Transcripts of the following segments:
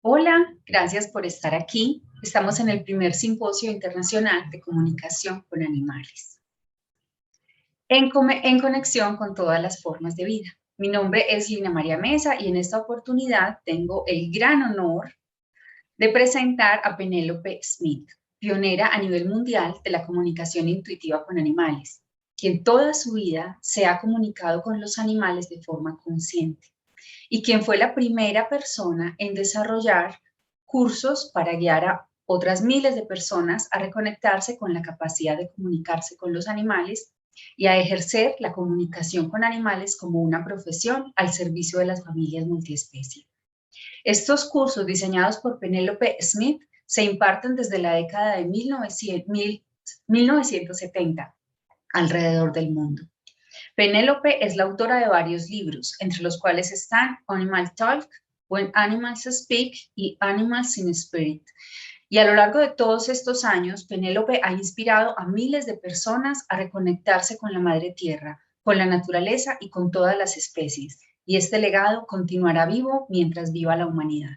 Hola, gracias por estar aquí. Estamos en el primer simposio internacional de comunicación con animales, en conexión con todas las formas de vida. Mi nombre es Lina María Mesa y en esta oportunidad tengo el gran honor de presentar a Penelope Smith, pionera a nivel mundial de la comunicación intuitiva con animales, quien toda su vida se ha comunicado con los animales de forma consciente y quien fue la primera persona en desarrollar cursos para guiar a otras miles de personas a reconectarse con la capacidad de comunicarse con los animales y a ejercer la comunicación con animales como una profesión al servicio de las familias multiespecie. Estos cursos diseñados por Penelope Smith se imparten desde la década de 1970 alrededor del mundo. Penélope es la autora de varios libros, entre los cuales están Animal Talk, When Animals Speak y Animals in Spirit. Y a lo largo de todos estos años, Penélope ha inspirado a miles de personas a reconectarse con la madre tierra, con la naturaleza y con todas las especies. Y este legado continuará vivo mientras viva la humanidad.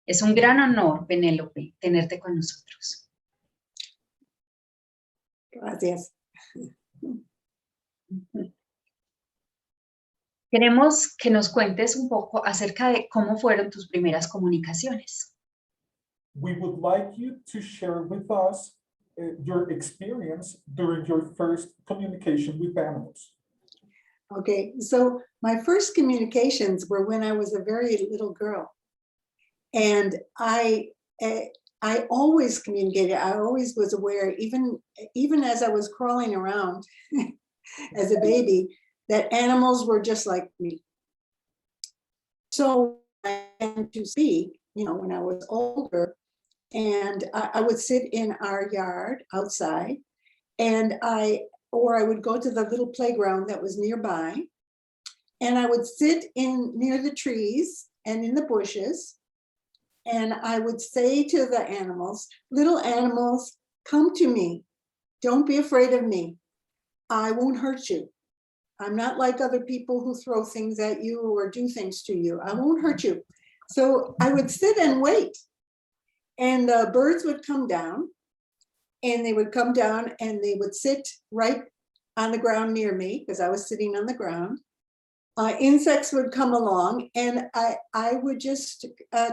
Es un gran honor, Penélope, tenerte con nosotros. Gracias. Queremos que nos cuentes un poco acerca de cómo fueron tus primeras comunicaciones. We would like you to share with us your experience during your first communication with animals. Okay, so my first communications were when I was a very little girl. And I always communicated. I always was aware, even as I was crawling around as a baby, that animals were just like me. So I began to speak, when I was older, and I would sit in our yard outside, and I would go to the little playground that was nearby, and I would sit near the trees and in the bushes, and I would say to the animals, little animals, come to me. Don't be afraid of me. I won't hurt you. I'm not like other people who throw things at you or do things to you. I won't hurt you. So I would sit and wait. And the birds would come down, and they would come down and they would sit right on the ground near me because I was sitting on the ground. Insects would come along, and I would just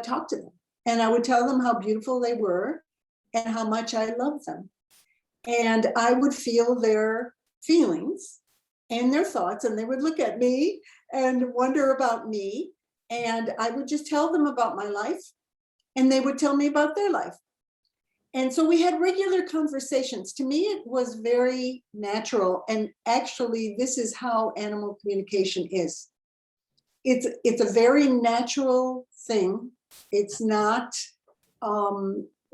talk to them. And I would tell them how beautiful they were and how much I loved them. And I would feel their feelings and their thoughts, and they would look at me and wonder about me. And I would just tell them about my life, and they would tell me about their life. And so we had regular conversations. To me, it was very natural. And actually, this is how animal communication is. It's a very natural thing. It's not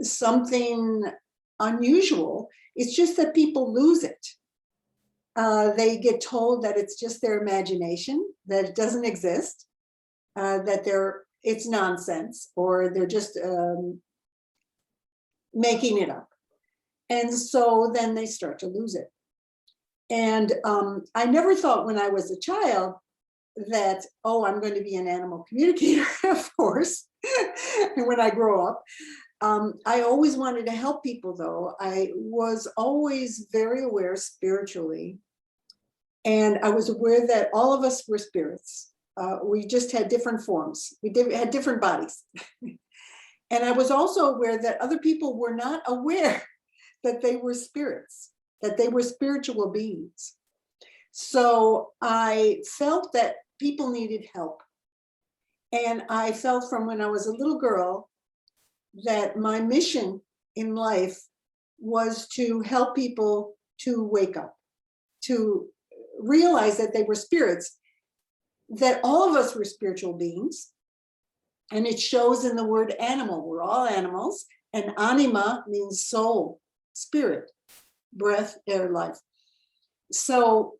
something unusual. It's just that people lose it. They get told that it's just their imagination, that it doesn't exist, that it's nonsense, or they're just making it up. And so then they start to lose it. And I never thought when I was a child that, I'm going to be an animal communicator, of course, when I grow up. I always wanted to help people, though. I was always very aware spiritually. And I was aware that all of us were spirits. We just had different forms. We had different bodies. And I was also aware that other people were not aware that they were spirits, that they were spiritual beings. So I felt that people needed help. And I felt from when I was a little girl that my mission in life was to help people to wake up, to realize that they were spirits, that all of us were spiritual beings. And it shows in the word animal. We're all animals. And anima means soul, spirit, breath, air, life. So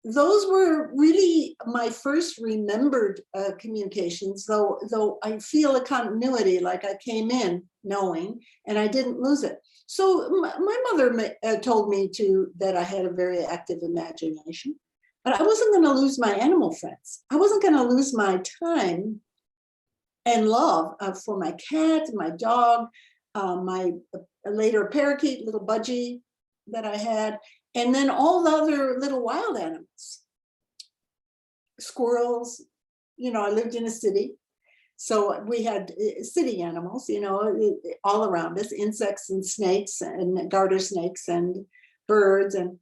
those were really my first remembered communications, though I feel a continuity, like I came in knowing, and I didn't lose it. So my mother told me that I had a very active imagination, but I wasn't going to lose my animal friends. I wasn't going to lose my time and love for my cat, my dog, my later parakeet, little budgie that I had, and then all the other little wild animals, squirrels. You know, I lived in a city, so we had city animals, you know, all around us, insects and snakes and garter snakes and birds, and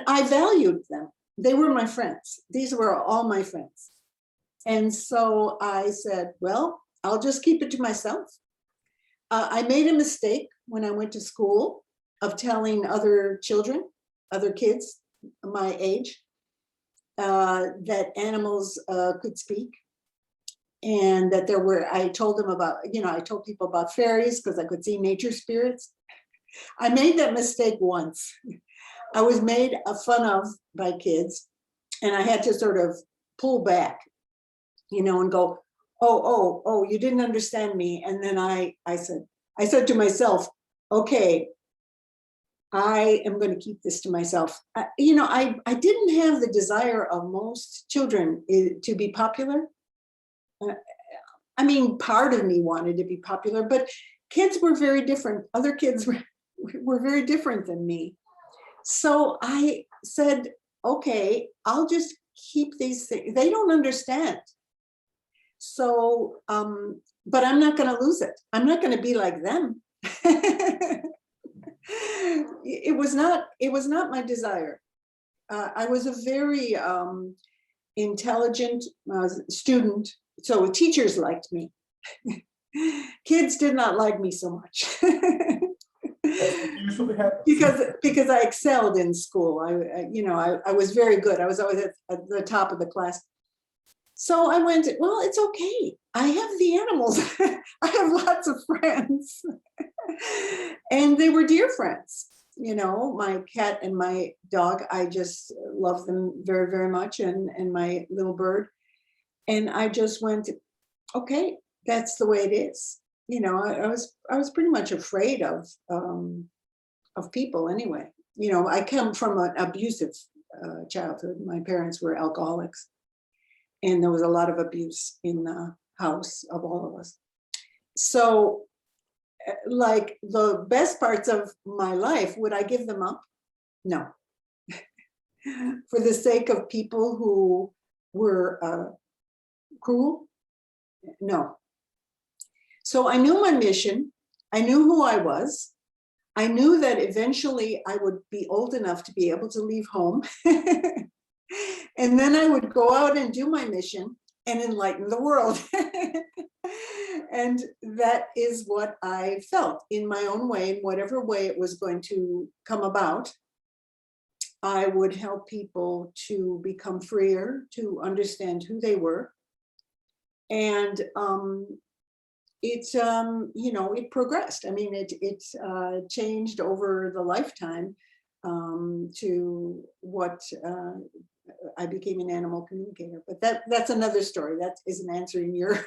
I valued them. They were my friends. These were all my friends. And so I said, well, I'll just keep it to myself. I made a mistake when I went to school of telling other children, other kids my age, that animals could speak, and that there were, I told them about, you know, I told people about fairies because I could see nature spirits. I made that mistake once. I was made fun of by kids, and I had to sort of pull back, you know, and go, oh, you didn't understand me. And then I said to myself, okay, I am going to keep this to myself. You know, I didn't have the desire of most children to be popular. I mean, part of me wanted to be popular, but kids were very different. Other kids were very different than me. So I said, okay, I'll just keep these things. They don't understand. So, but I'm not going to lose it. I'm not going to be like them. It was not my desire. I was a very intelligent student, so teachers liked me. Kids did not like me so much. Usually happens. because I excelled in school. I was very good. I was always at the top of the class. So I went, well, it's okay. I have the animals. I have lots of friends. And they were dear friends. You know, my cat and my dog, I just love them very, very much. And my little bird. And I just went, okay, that's the way it is. You know, I was pretty much afraid of people anyway. You know, I come from an abusive childhood. My parents were alcoholics, and there was a lot of abuse in the house of all of us. So, like, the best parts of my life, would I give them up? No. For the sake of people who were cruel? No. So I knew my mission. I knew who I was. I knew that eventually I would be old enough to be able to leave home. And then I would go out and do my mission and enlighten the world. And that is what I felt in my own way, in whatever way it was going to come about. I would help people to become freer, to understand who they were. And you know, it progressed. I mean, it changed over the lifetime to what I became an animal communicator. But that's another story. That isn't answering your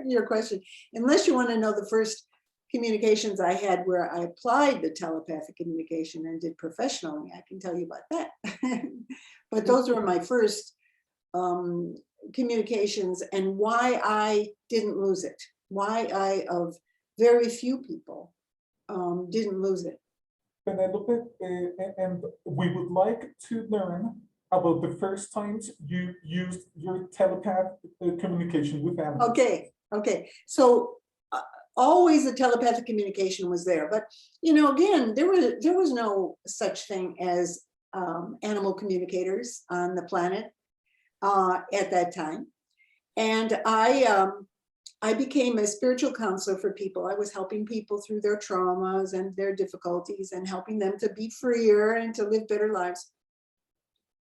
your question. Unless you want to know the first communications I had where I applied the telepathic communication and did professionally, I can tell you about that. But those were my first communications, and why I didn't lose it. Why I, of very few people, didn't lose it. Penelope, and we would like to learn about the first times you used your telepathic communication with animals. Okay. So always the telepathic communication was there, but you know, again, there was no such thing as animal communicators on the planet at that time, and I became a spiritual counselor for people. I was helping people through their traumas and their difficulties and helping them to be freer and to live better lives.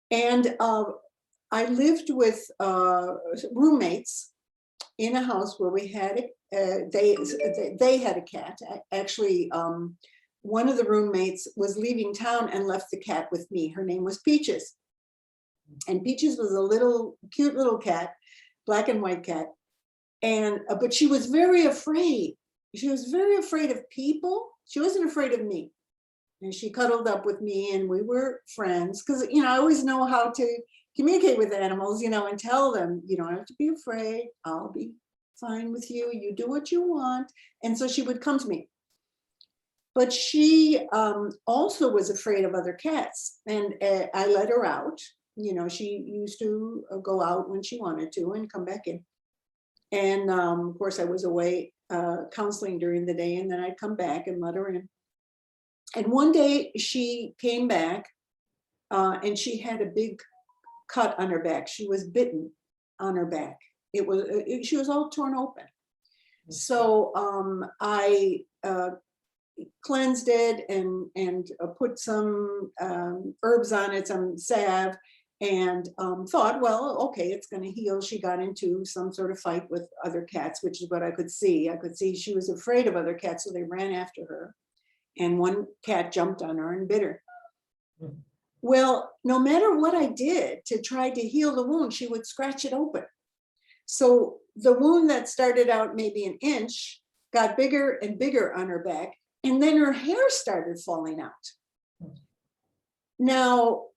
And I lived with roommates in a house where we had they had a cat. Actually, one of the roommates was leaving town and left the cat with me. Her name was Peaches. And Peaches was a cute little cat, black and white cat. And but she was very afraid. She was very afraid of people. She wasn't afraid of me. And she cuddled up with me, and we were friends. Because, you know, I always know how to communicate with animals, you know, and tell them, you don't have to be afraid. I'll be fine with you. You do what you want. And so she would come to me. But she also was afraid of other cats. And I let her out. You know, she used to go out when she wanted to and come back in. And of course, I was away counseling during the day, and then I'd come back and let her in. And one day she came back and she had a big cut on her back. She was bitten on her back. She was all torn open. So I cleansed it and put some herbs on it, some salve, and thought, well, okay, it's going to heal. She got into some sort of fight with other cats, which is what I could see. I could see she was afraid of other cats, so they ran after her. And one cat jumped on her and bit her. Mm-hmm. Well, no matter what I did to try to heal the wound, she would scratch it open. So the wound that started out maybe an inch got bigger and bigger on her back, and then her hair started falling out. Mm-hmm. Now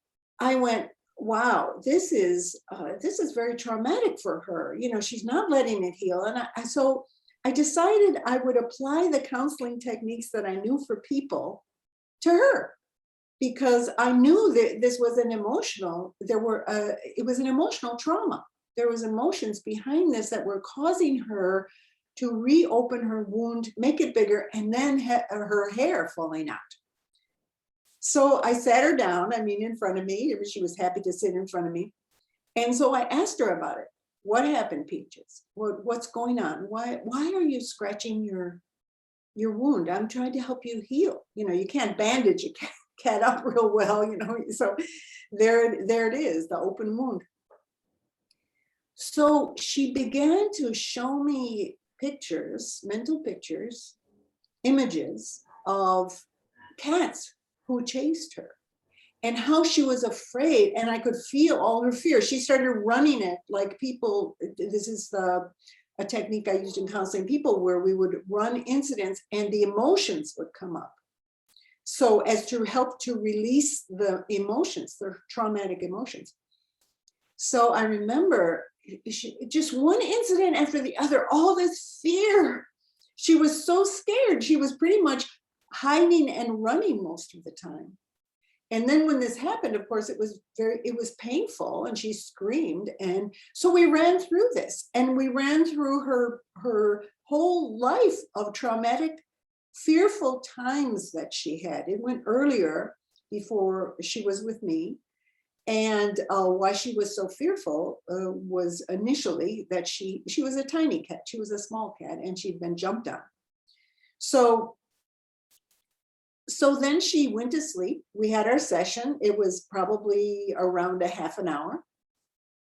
I went, wow, this is very traumatic for her. You know, she's not letting it heal. And so I decided I would apply the counseling techniques that I knew for people to her, because I knew that this was an emotional, it was an emotional trauma. There was emotions behind this that were causing her to reopen her wound, make it bigger, and then her hair falling out. So I sat her down, in front of me. She was happy to sit in front of me. And so I asked her about it. What happened, Peaches? What's going on? Why are you scratching your wound? I'm trying to help you heal. You know, you can't bandage a cat up real well, you know. So there it is, the open wound. So she began to show me pictures, mental pictures, images of cats who chased her, and how she was afraid, and I could feel all her fear. She started running it like people. This is a technique I used in counseling people, where we would run incidents and the emotions would come up. So as to help to release the emotions, the traumatic emotions. So I remember just one incident after the other, all this fear. She was so scared. She was pretty much hiding and running most of the time. And then when this happened, of course, it was painful, and she screamed. And so we ran through this, and we ran through her whole life of traumatic, fearful times that she had. It went earlier, before she was with me. And why she was so fearful was initially that she was a tiny cat. She was a small cat, and she'd been jumped on. So then she went to sleep. We had our session. It was probably around a half an hour.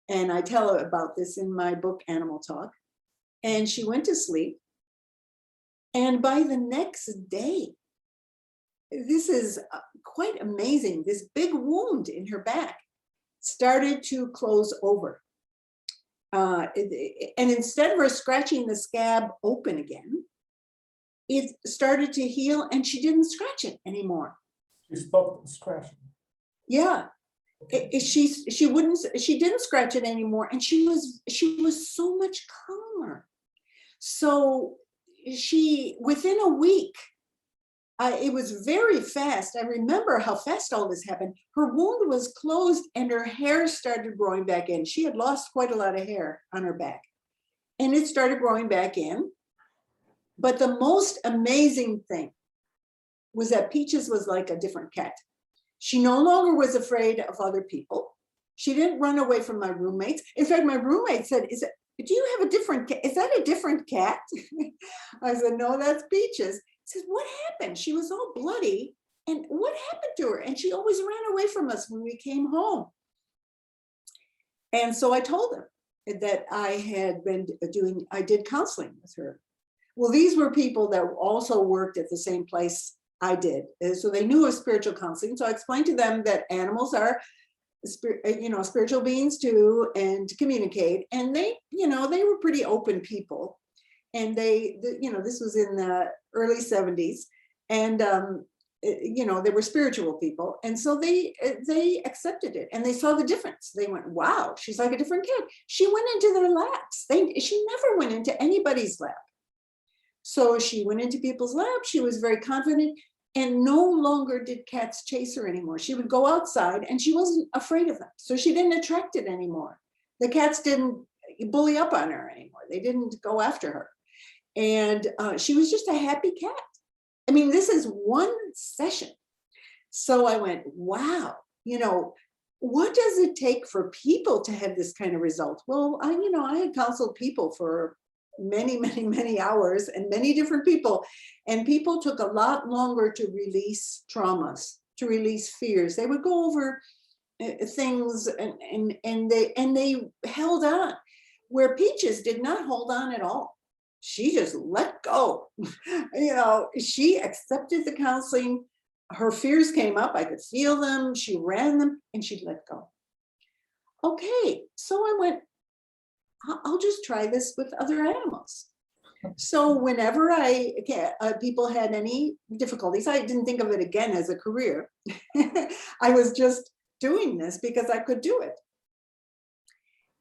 And I tell her about this in my book, Animal Talk. And she went to sleep. And by the next day, this is quite amazing, this big wound in her back started to close over. And instead of her scratching the scab open again, it started to heal, and she didn't scratch it anymore. She stopped scratching. Yeah, she didn't scratch it anymore, and she was so much calmer. So within a week, it was very fast. I remember how fast all this happened. Her wound was closed, and her hair started growing back in. She had lost quite a lot of hair on her back, and it started growing back in. But the most amazing thing was that Peaches was like a different cat. She no longer was afraid of other people. She didn't run away from my roommates. In fact, my roommate said, do you have a different cat? Is that a different cat? I said, no, that's Peaches. He said, what happened? She was all bloody. And what happened to her? And she always ran away from us when we came home. And so I told him that I did counseling with her. Well, these were people that also worked at the same place I did. So they knew of spiritual counseling. So I explained to them that animals are, spiritual beings too, and to communicate. And they were pretty open people. And this was in the early 70s. And they were spiritual people. And so they accepted it and they saw the difference. They went, wow, she's like a different kid. She went into their laps. She never went into anybody's lap. So she went into people's laps. She was very confident, and no longer did cats chase her anymore. She would go outside and she wasn't afraid of them. So she didn't attract it anymore. The cats didn't bully up on her anymore. They didn't go after her. And she was just a happy cat. I mean, this is one session. So I went, wow, what does it take for people to have this kind of result? Well, I had counseled people for many, many, many hours and many different people. And people took a lot longer to release traumas, to release fears. They would go over things and they held on, where Peaches did not hold on at all. She just let go. She accepted the counseling. Her fears came up. I could feel them. She ran them and she let go. Okay, so I went, I'll just try this with other animals. So whenever people had any difficulties, I didn't think of it again as a career. I was just doing this because I could do it.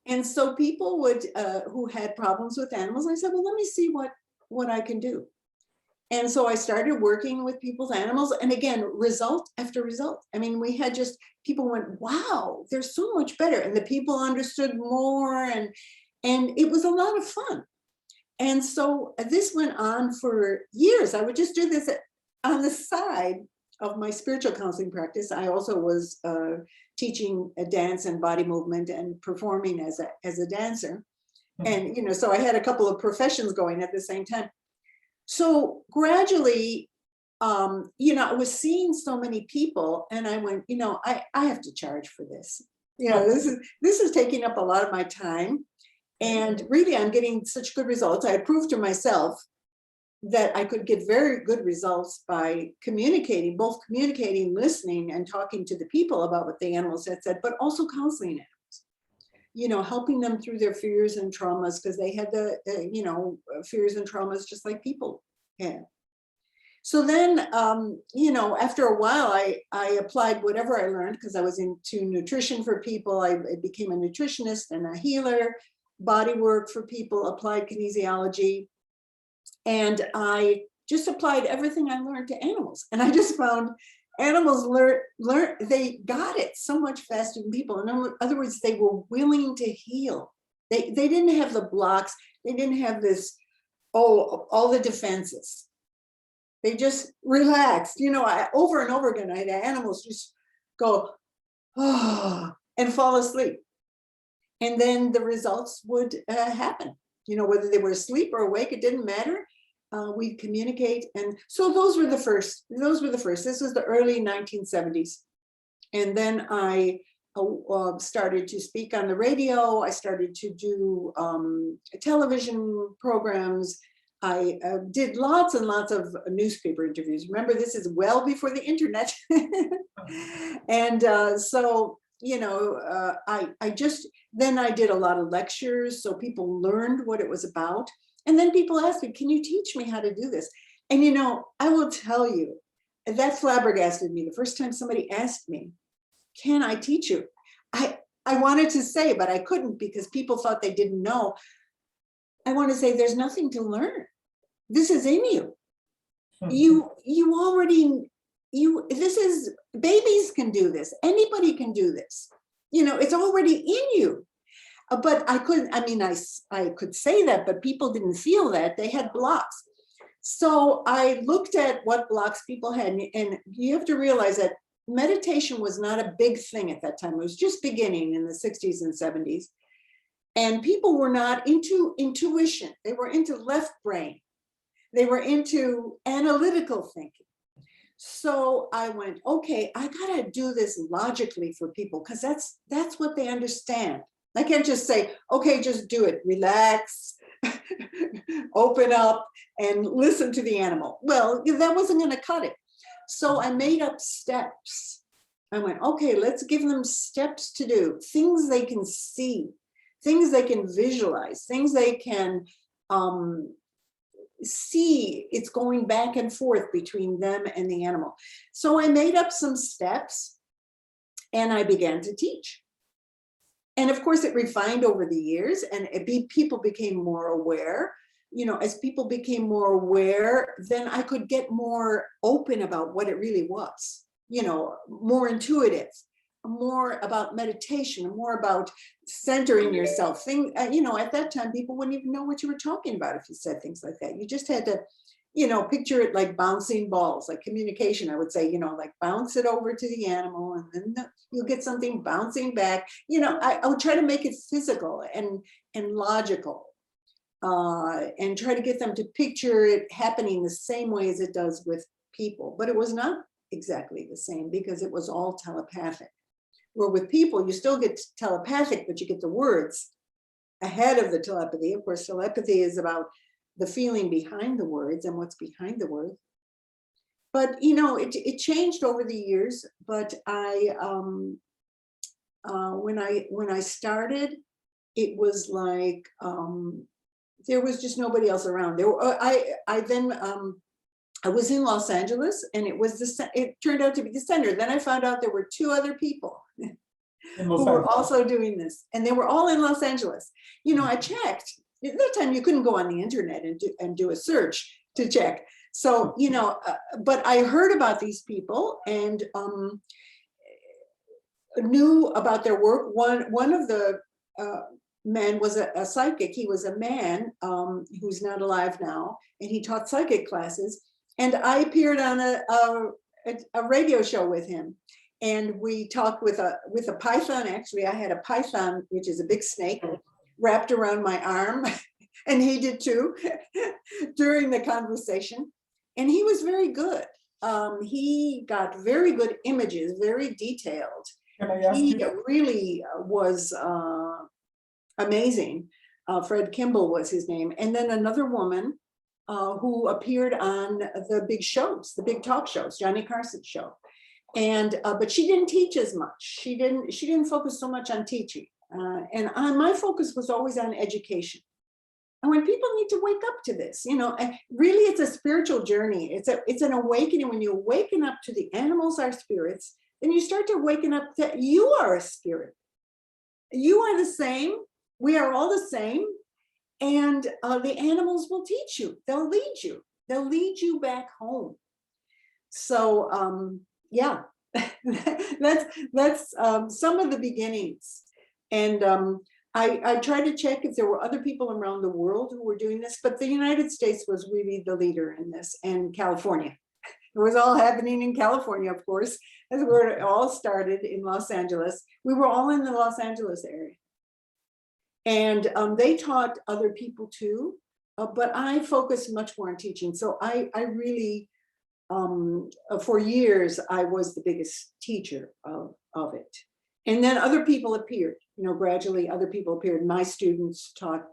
And so people would, who had problems with animals, I said, well, let me see what I can do. And so I started working with people's animals. And again, result after result. I mean, we had just, people went, wow, they're so much better. And the people understood more, and it was a lot of fun. And so this went on for years. I would just do this on the side of my spiritual counseling practice. I also was teaching a dance and body movement and performing as a dancer. And, so I had a couple of professions going at the same time. So gradually, I was seeing so many people and I went, I have to charge for this. This is taking up a lot of my time. And really, I'm getting such good results. I proved to myself that I could get very good results by communicating, listening, and talking to the people about what the animals had said, but also counseling animals, helping them through their fears and traumas, because they had the, fears and traumas just like people had. So then, after a while, I applied whatever I learned, because I was into nutrition for people. I became a nutritionist and a healer, body work for people, applied kinesiology. And I just applied everything I learned to animals. And I just found animals they got it so much faster than people. In other words, they were willing to heal. They didn't have the blocks. They didn't have this, all the defenses. They just relaxed. Over and over again, I had animals just go, and fall asleep. And then the results would happen. Whether they were asleep or awake, it didn't matter. We'd communicate. And so those were the first. This was the early 1970s. And then I started to speak on the radio. I started to do television programs. I did lots and lots of newspaper interviews. Remember, this is well before the internet. And so, then I did a lot of lectures, so people learned what it was about. And then people asked me, can you teach me how to do this? And I will tell you, that flabbergasted me. The first time somebody asked me, can I teach you? I wanted to say, but I couldn't, because people thought they didn't know. I want to say there's nothing to learn. This is in you. You already, babies can do this. Anybody can do this. It's already in you. But I couldn't, I could say that, but people didn't feel that. They had blocks. So I looked at what blocks people had, and you have to realize that meditation was not a big thing at that time. It was just beginning in the 60s and 70s. And people were not into intuition. They were into left brain. They were into analytical thinking. So I went, okay, I gotta do this logically for people, because that's what they understand. I can't just say, okay, just do it, relax, open up and listen to the animal. Well, that wasn't gonna cut it. So I made up steps. I went, okay, let's give them steps to do, things they can see, things they can visualize, things they can see it's going back and forth between them and the animal. So I made up some steps and I began to teach. And of course it refined over the years, and people became more aware. You know, as people became more aware, then I could get more open about what it really was, you know, more intuitive, more about meditation, more about centering yourself. You know, at that time, people wouldn't even know what you were talking about if you said things like that. You just had to, you know, picture it like bouncing balls, like communication. I would say, you know, like bounce it over to the animal and then you'll get something bouncing back. You know, I would try to make it physical and logical, and try to get them to picture it happening the same way as it does with people. But it was not exactly the same because it was all telepathic. Where with people, you still get telepathic, but you get the words ahead of the telepathy. Of course, telepathy is about the feeling behind the words and what's behind the words. But, you know, it changed over the years. But when I started, it was like, there was just nobody else around. I was in Los Angeles, and it turned out to be the center. Then I found out there were 2 other people who were also doing this, and they were all in Los Angeles. You know, I checked. At that time, you couldn't go on the internet and do a search to check. So, you know, but I heard about these people and knew about their work. One of the men was a psychic. He was a man who's not alive now, and he taught psychic classes. And I appeared on a radio show with him, and we talked with a python. Actually, I had a python, which is a big snake, wrapped around my arm, and he did too during the conversation. And he was very good. He got very good images, very detailed. He really was amazing. Fred Kimball was his name. And then another woman who appeared on the big shows, the big talk shows, Johnny Carson's show. And but she didn't teach as much. She didn't focus so much on teaching. And my focus was always on education. And when people need to wake up to this, you know, really it's a spiritual journey. It's an awakening. When you awaken up to the animals are spirits, then you start to awaken up that you are a spirit. You are the same. We are all the same. And the animals will teach you. They'll lead you. They'll lead you back home. So yeah, that's some of the beginnings. And I tried to check if there were other people around the world who were doing this, but the United States was really the leader in this, and California. It was all happening in California, of course, as where it all started in Los Angeles. We were all in the Los Angeles area. And they taught other people too, but I focused much more on teaching. So I really, for years, I was the biggest teacher of it. And then other people appeared, you know, gradually other people appeared. My students taught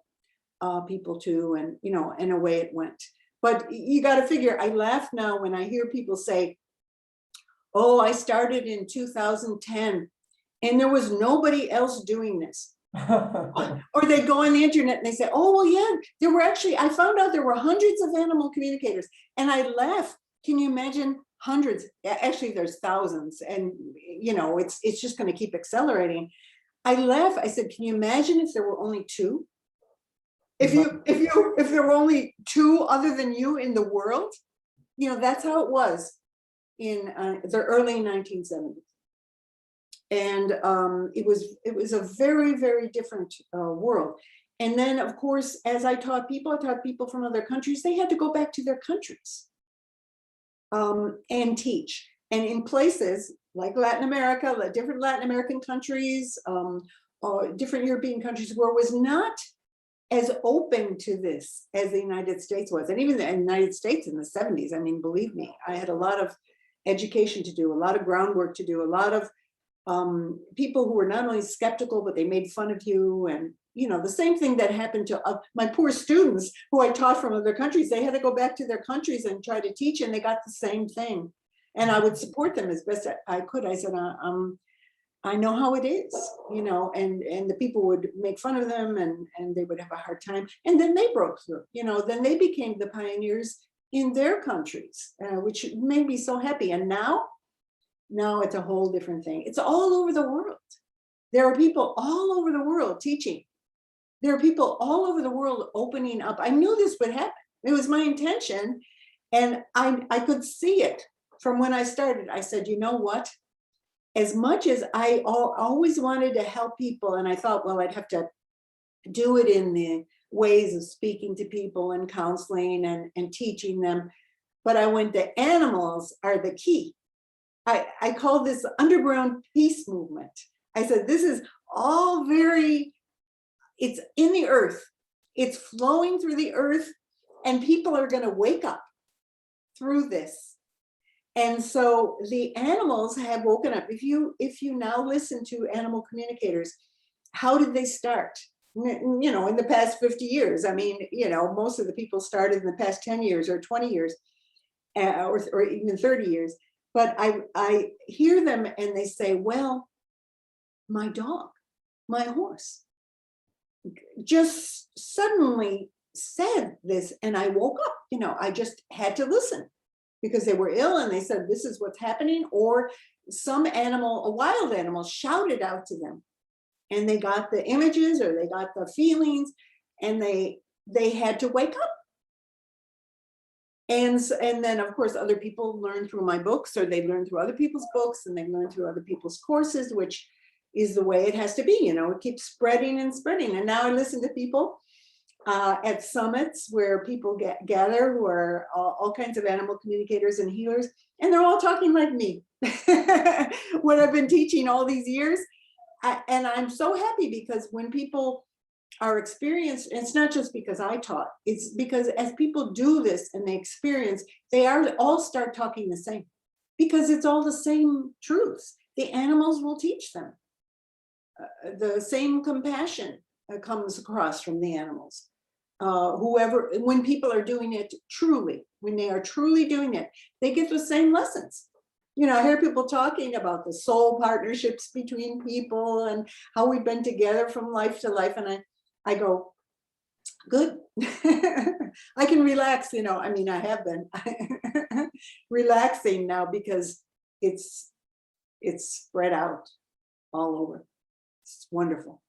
people too, and, you know, and away it went. But you got to figure, I laugh now when I hear people say, oh, I started in 2010 and there was nobody else doing this. Or they go on the internet and they say, oh, well, yeah, there were actually, I found out there were hundreds of animal communicators. And I laugh. Can you imagine hundreds? Actually, there's thousands. And, you know, it's just going to keep accelerating. I laugh. I said, can you imagine if there were only 2? If there were only 2 other than you in the world? You know, that's how it was in the early 1970s. And it was a very, very different world. And then, of course, as I taught people from other countries. They had to go back to their countries and teach. And in places like Latin America, different Latin American countries, or different European countries where it was not as open to this as the United States was. And even the United States in the 70s, I mean, believe me, I had a lot of education to do, a lot of groundwork to do, a lot of people who were not only skeptical, but they made fun of you. And, you know, the same thing that happened to my poor students who I taught from other countries. They had to go back to their countries and try to teach, and they got the same thing. And I would support them as best I could. I said, I know how it is, and the people would make fun of them and they would have a hard time. And then they broke through, then they became the pioneers in their countries, which made me so happy. And now it's a whole different thing. It's all over the world. There are people all over the world teaching. There are people all over the world opening up. I knew this would happen. It was my intention. And I could see it from when I started. I said, you know what? As much as I always wanted to help people, and I thought, well, I'd have to do it in the ways of speaking to people and counseling and teaching them. But I went, the animals are the key. I call this underground peace movement. I said, this is all it's in the earth. It's flowing through the earth, and people are going to wake up through this. And so the animals have woken up. If you now listen to animal communicators, how did they start? In the past 50 years. I mean, most of the people started in the past 10 years or 20 years, or even 30 years. But I hear them and they say, well, my dog, my horse, just suddenly said this, and I woke up. I just had to listen because they were ill, and they said, this is what's happening. Or some animal, a wild animal, shouted out to them, and they got the images or they got the feelings, and they had to wake up. And then, of course, other people learn through my books, or they learn through other people's books, and they learn through other people's courses, which is the way it has to be. It keeps spreading and spreading. And now I listen to people at summits where people gather, who are all kinds of animal communicators and healers, and they're all talking like me, what I've been teaching all these years. And I'm so happy, because when people are experienced, it's not just because I taught, it's because as people do this and they experience, they all start talking the same, because it's all the same truths. The animals will teach them. The same compassion comes across from the animals. When people are doing it truly, when they are truly doing it, they get the same lessons. I hear people talking about the soul partnerships between people and how we've been together from life to life. And I go, good. I can relax, I have been relaxing now, because it's spread out all over. It's wonderful.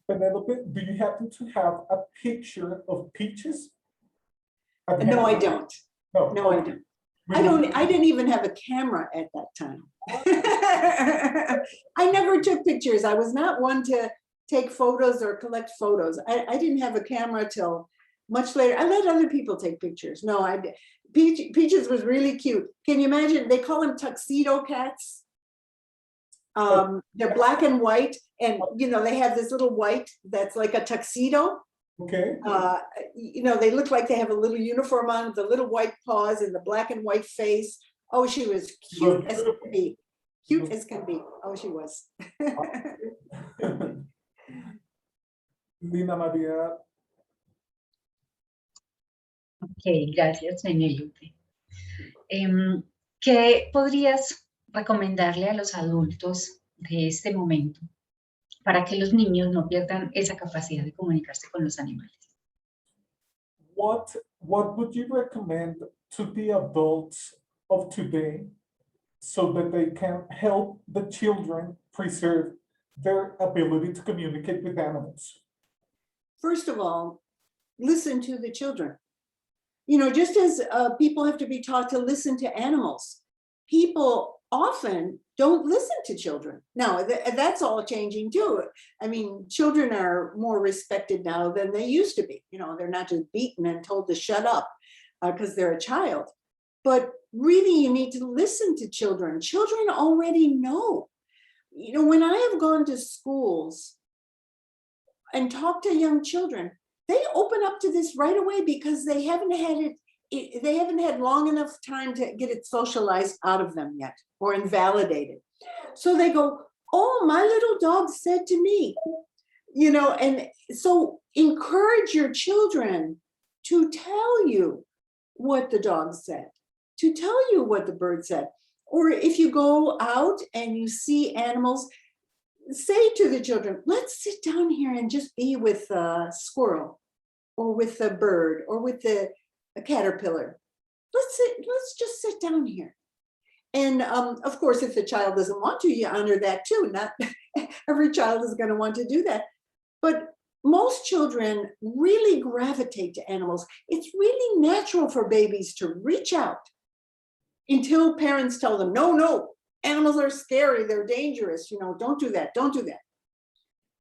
Penelope, do you happen to have a picture of Peaches? No, I don't. No, I don't. I didn't even have a camera at that time. I never took pictures. I was not one to take photos or collect photos. I didn't have a camera till much later. I let other people take pictures. No, Peaches was really cute. Can you imagine? They call them tuxedo cats. They're black and white, and they have this little white that's like a tuxedo. Okay. They look like they have a little uniform on, the little white paws and the black and white face. Oh, she was cute as can be. Cute as can be. Oh, she was. Lina María. Ok, gracias, Penelope. ¿Qué podrías recomendarle a los adultos de este momento para que los niños no pierdan esa capacidad de comunicarse con los animales? What would you recommend to the adults of today so that they can help the children preserve their ability to communicate with animals? First of all, listen to the children. Just as people have to be taught to listen to animals, people often don't listen to children. Now, that's all changing too. Children are more respected now than they used to be. They're not just beaten and told to shut up because they're a child. But really, you need to listen to children. Children already know. When I have gone to schools and talked to young children, they open up to this right away, because they haven't had long enough time to get it socialized out of them yet, or invalidated. So they go, oh, my little dog said to me, and so encourage your children to tell you what the dog said, to tell you what the bird said. Or if you go out and you see animals, say to the children, let's sit down here and just be with a squirrel or with a bird or with a caterpillar. Let's just sit down here. And of course, if the child doesn't want to, you honor that too. Not every child is going to want to do that. But most children really gravitate to animals. It's really natural for babies to reach out until parents tell them, no, no, animals are scary, they're dangerous, don't do that, don't do that.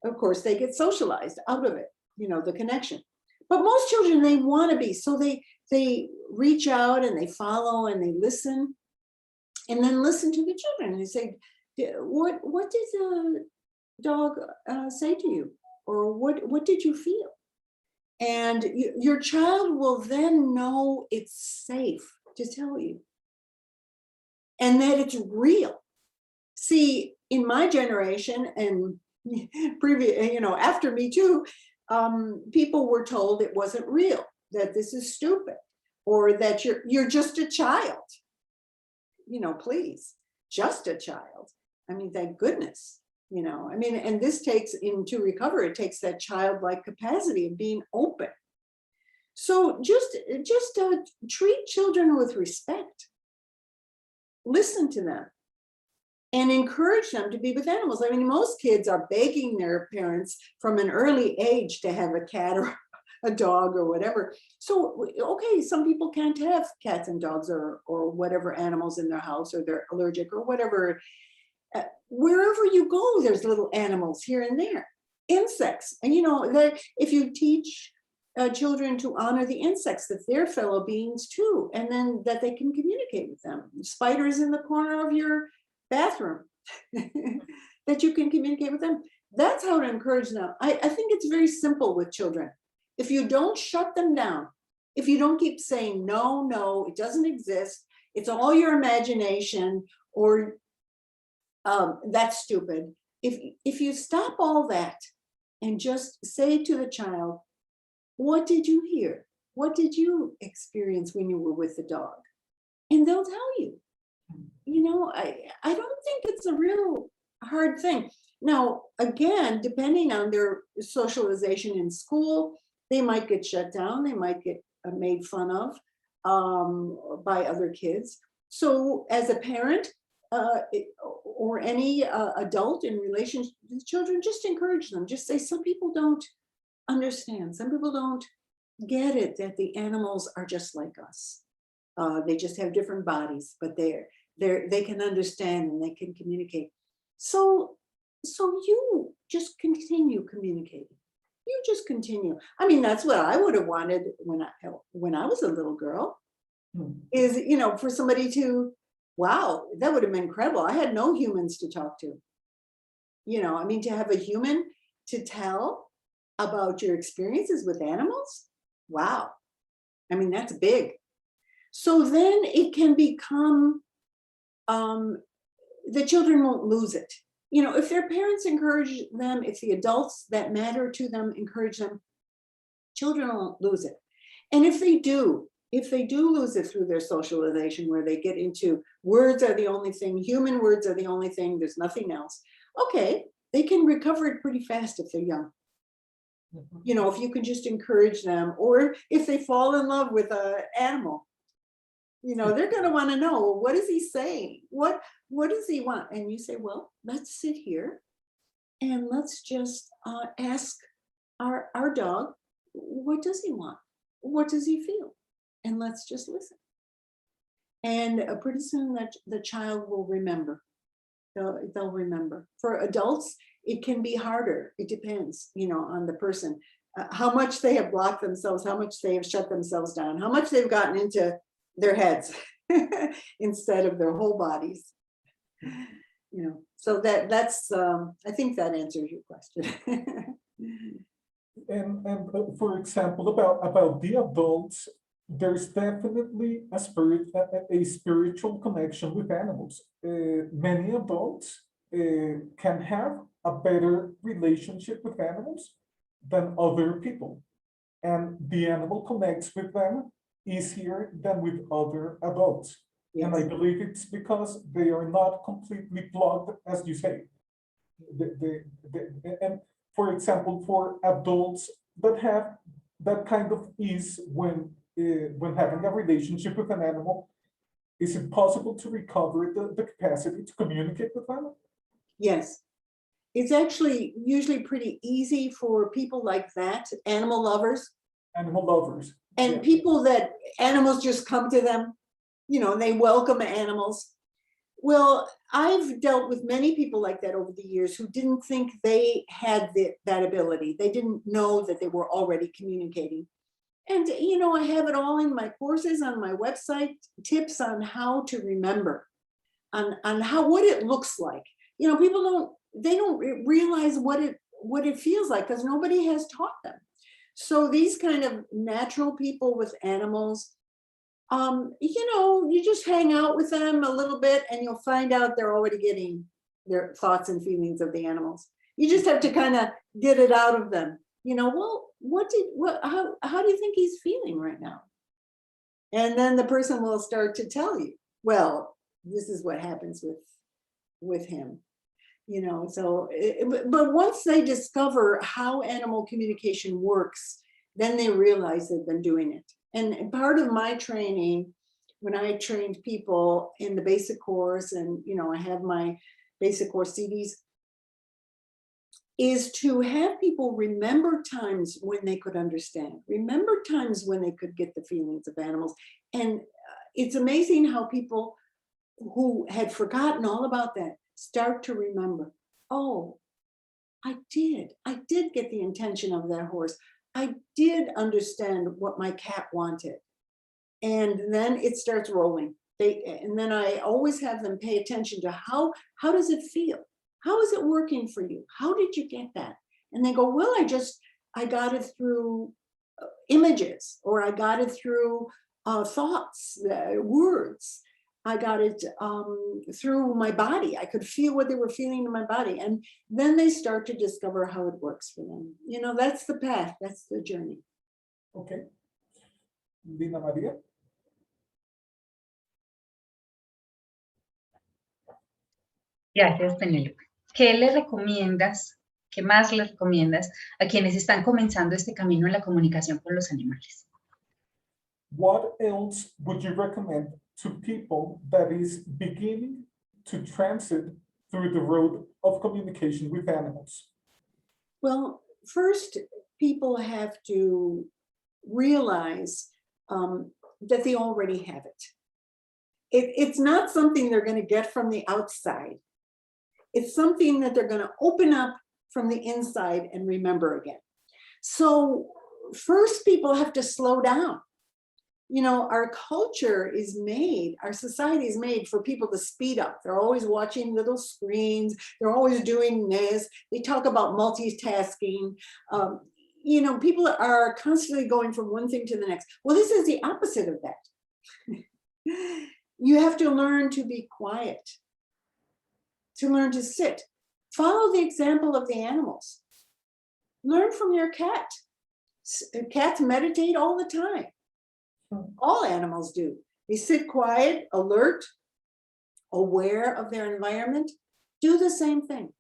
Of course, they get socialized out of it, the connection. But most children, they want to be, so they reach out and they follow and they listen, and then listen to the children and they say, what did the dog say to you? Or what did you feel? And your child will then know it's safe to tell you and that it's real. See, in my generation and previous, after me too, people were told it wasn't real, that this is stupid, or that you're just a child. Please, just a child. I mean, thank goodness. And this takes, to recover, it takes that childlike capacity of being open. So just treat children with respect. Listen to them and encourage them to be with animals. I mean, most kids are begging their parents from an early age to have a cat or a dog or whatever. So, okay, some people can't have cats and dogs or whatever animals in their house, or they're allergic or whatever. Wherever you go, there's little animals here and there, insects. And that if you teach children to honor the insects, that they're fellow beings too, and then that they can communicate with them. Spiders in the corner of your bathroom, that you can communicate with them. That's how to encourage them. I think it's very simple with children. If you don't shut them down, if you don't keep saying, no, it doesn't exist, it's all your imagination, or that's stupid. If you stop all that and just say to the child, what did you hear? What did you experience when you were with the dog? And they'll tell you. I don't think it's a real hard thing. Now, again, depending on their socialization in school, they might get shut down. They might get made fun of by other kids. So as a parent, or any adult in relation to children, just encourage them. Just say, some people don't understand. Some people don't get it, that the animals are just like us. They just have different bodies, but they can understand and they can communicate. So you just continue communicating. You just continue. I mean, that's what I would have wanted when I was a little girl, is, for somebody to, wow, that would have been incredible. I had no humans to talk to. To have a human to tell about your experiences with animals. Wow. I mean, that's big. So then it can become, the children won't lose it. If their parents encourage them, if the adults that matter to them encourage them, children won't lose it. And if they do lose it through their socialization, where they get into words are the only thing, human words are the only thing, there's nothing else. Okay, they can recover it pretty fast if they're young. If you can just encourage them, or if they fall in love with an animal, they're going to want to know, well, what is he saying? What does he want? And you say, well, let's sit here and let's just ask our dog, what does he want? What does he feel? And let's just listen. And pretty soon that the child will remember. They'll remember. For adults, it can be harder. It depends, on the person. How much they have blocked themselves, how much they have shut themselves down, how much they've gotten into their heads instead of their whole bodies. So that's I think that answers your question. And for example, about the adults, there's definitely a spiritual connection with animals. Many adults can have a better relationship with animals than other people, and the animal connects with them easier than with other adults. And I Yes. believe it's because they are not completely plugged, as you say. And for example, for adults that have that kind of ease when having a relationship with an animal, is it possible to recover the capacity to communicate with them? Yes. It's actually usually pretty easy for people like that, animal lovers, Animal lovers. and Yeah. people that animals just come to them, you know, and they welcome animals. Well, I've dealt with many people like that over the years who didn't think they had that ability. They didn't know that they were already communicating. And, you know, I have it all in my courses on my website, tips on how to remember, on how, what it looks like. You know, people don't realize what it feels like because nobody has taught them. So these kind of natural people with animals, you know, you just hang out with them a little bit and you'll find out they're already getting their thoughts and feelings of the animals. You just have to kind of get it out of them. You know, well, how do you think he's feeling right now? And then the person will start to tell you, well, this is what happens with him. You know, so, but once they discover how animal communication works, then they realize they've been doing it. And part of my training, when I trained people in the basic course, and, you know, I have my basic course CDs, is to have people remember times when they could understand, remember times when they could get the feelings of animals. And it's amazing how people who had forgotten all about that start to remember, oh, I did get the intention of that horse. I did understand what my cat wanted. And then it starts rolling. And then I always have them pay attention to how does it feel? How is it working for you? How did you get that? And they go, well, I got it through images, or I got it through thoughts, words. I got it through my body. I could feel what they were feeling in my body. And then they start to discover how it works for them. You know, that's the path, that's the journey. Okay. Lina María. Gracias, Penélope. ¿Qué le recomiendas, qué más le recomiendas a quienes están comenzando este camino en la comunicación con los animales? What else would you recommend to people that is beginning to transit through the road of communication with animals? Well, first, people have to realize that they already have it. It's not something they're going to get from the outside. It's something that they're going to open up from the inside and remember again. So first, people have to slow down. You know, our culture is made, our society is made for people to speed up. They're always watching little screens. They're always doing this. They talk about multitasking. You know, people are constantly going from one thing to the next. Well, this is the opposite of that. You have to learn to be quiet, to learn to sit. Follow the example of the animals. Learn from your cat. Cats meditate all the time. All animals do. They sit quiet, alert, aware of their environment. Do the same thing.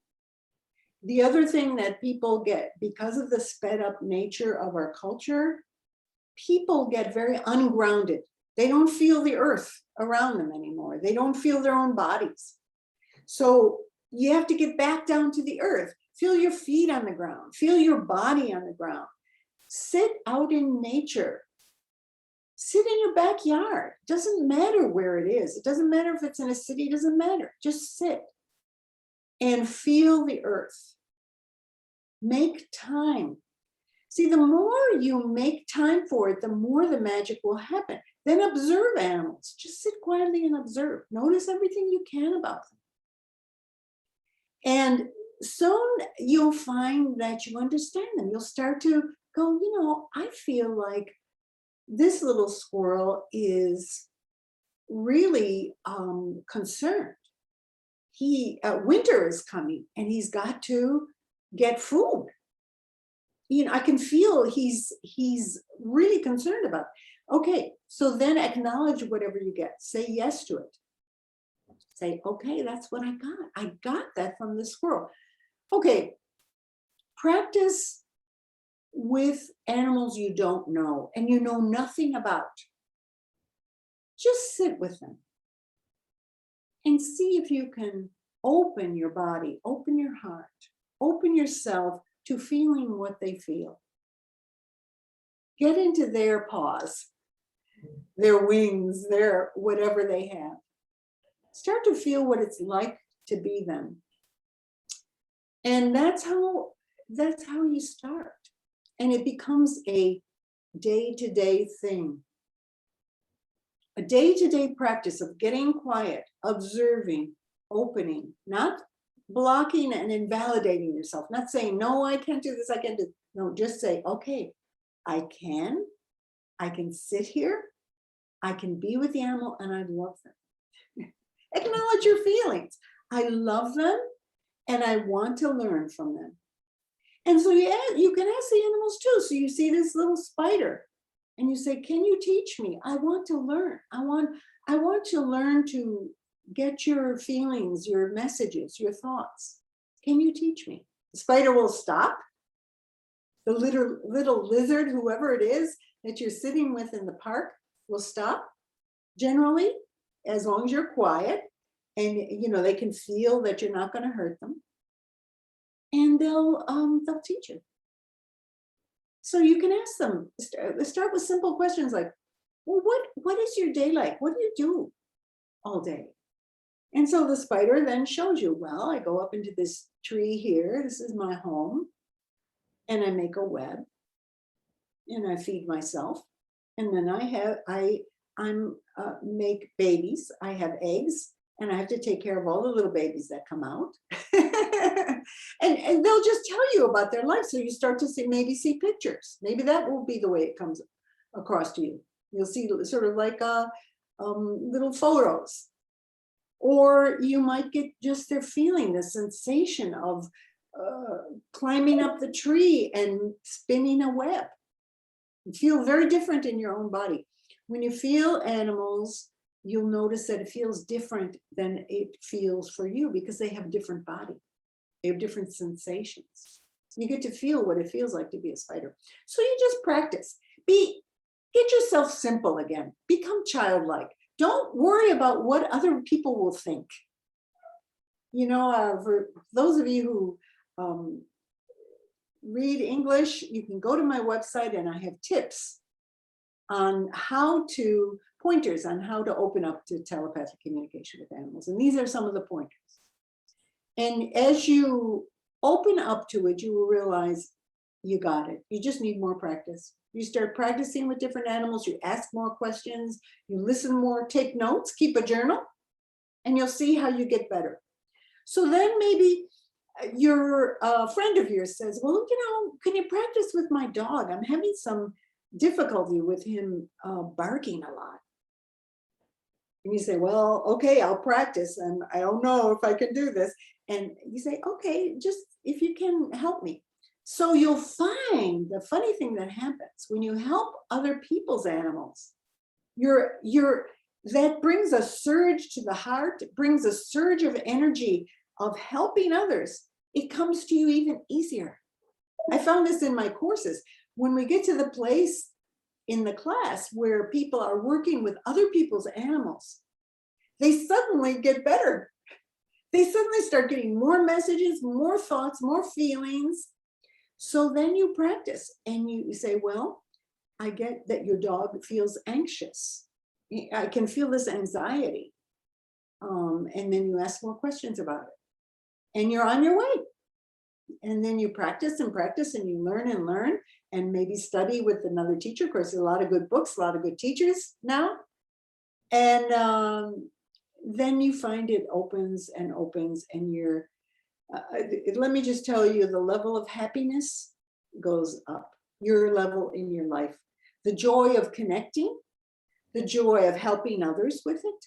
The other thing that people get, because of the sped up nature of our culture, people get very ungrounded. They don't feel the earth around them anymore. They don't feel their own bodies. So you have to get back down to the earth. Feel your feet on the ground. Feel your body on the ground. Sit out in nature. Sit in your backyard. Doesn't matter where it is. It doesn't matter if it's in a city. It doesn't matter. Just sit and feel the earth. Make time. See, the more you make time for it, the more the magic will happen. Then observe animals. Just sit quietly and observe. Notice everything you can about them. And soon you'll find that you understand them. You'll start to go, you know, I feel like this little squirrel is really concerned. Winter is coming and he's got to get food. You know, I can feel he's really concerned about it. Okay, so then acknowledge whatever you get. Say yes to it. Say, okay, that's what I got. I got that from the squirrel. Okay, practice with animals you don't know and you know nothing about. Just sit with them and see if you can open your body, open your heart, open yourself to feeling what they feel. Get into their paws, their wings, their whatever they have. Start to feel what it's like to be them. And that's how you start. And it becomes a day-to-day thing. A day-to-day practice of getting quiet, observing, opening, not blocking and invalidating yourself, not saying, no, I can't do this, I can't do. No, just say, okay, I can sit here, I can be with the animal, and I love them. Acknowledge your feelings. I love them, and I want to learn from them. And so you can ask the animals too. So you see this little spider, and you say, can you teach me? I want to learn. I want to learn to get your feelings, your messages, your thoughts. Can you teach me? The spider will stop. The little lizard, whoever it is that you're sitting with in the park, will stop. Generally, as long as you're quiet and they can feel that you're not going to hurt them, and they'll teach you. So you can ask them. Start with simple questions like, well, what is your day like? What do you do all day? And so the spider then shows you, well, I go up into this tree here. This is my home. And I make a web and I feed myself. And then I make babies. I have eggs and I have to take care of all the little babies that come out. and they'll just tell you about their life. So you start to see pictures. Maybe that will be the way it comes across to you. You'll see sort of like little photos. Or you might get just their feeling, the sensation of climbing up the tree and spinning a web. You feel very different in your own body. When you feel animals, you'll notice that it feels different than it feels for you because they have a different body. They have different sensations. You get to feel what it feels like to be a spider. So you just practice. Get yourself simple again. Become childlike. Don't worry about what other people will think. For those of you who read English, you can go to my website and I have tips on pointers on how to open up to telepathic communication with animals. And these are some of the pointers. And as you open up to it, you will realize you got it. You just need more practice. You start practicing with different animals, you ask more questions, you listen more, take notes, keep a journal, and you'll see how you get better. So then maybe your friend of yours says, well, can you practice with my dog? I'm having some difficulty with him barking a lot. And you say, well, okay, I'll practice, and I don't know if I can do this. And you say, okay, just if you can help me. So you'll find the funny thing that happens when you help other people's animals, that brings a surge to the heart, it brings a surge of energy of helping others. It comes to you even easier. I found this in my courses. When we get to the place in the class where people are working with other people's animals, they suddenly get better. They suddenly start getting more messages, more thoughts, more feelings. So then you practice and you say, well, I get that your dog feels anxious. I can feel this anxiety. And then you ask more questions about it. And you're on your way. And then you practice and practice and you learn and maybe study with another teacher. Of course, there's a lot of good books, a lot of good teachers now. And then you find it opens and you're, let me just tell you, the level of happiness goes up, your level in your life. The joy of connecting, the joy of helping others with it,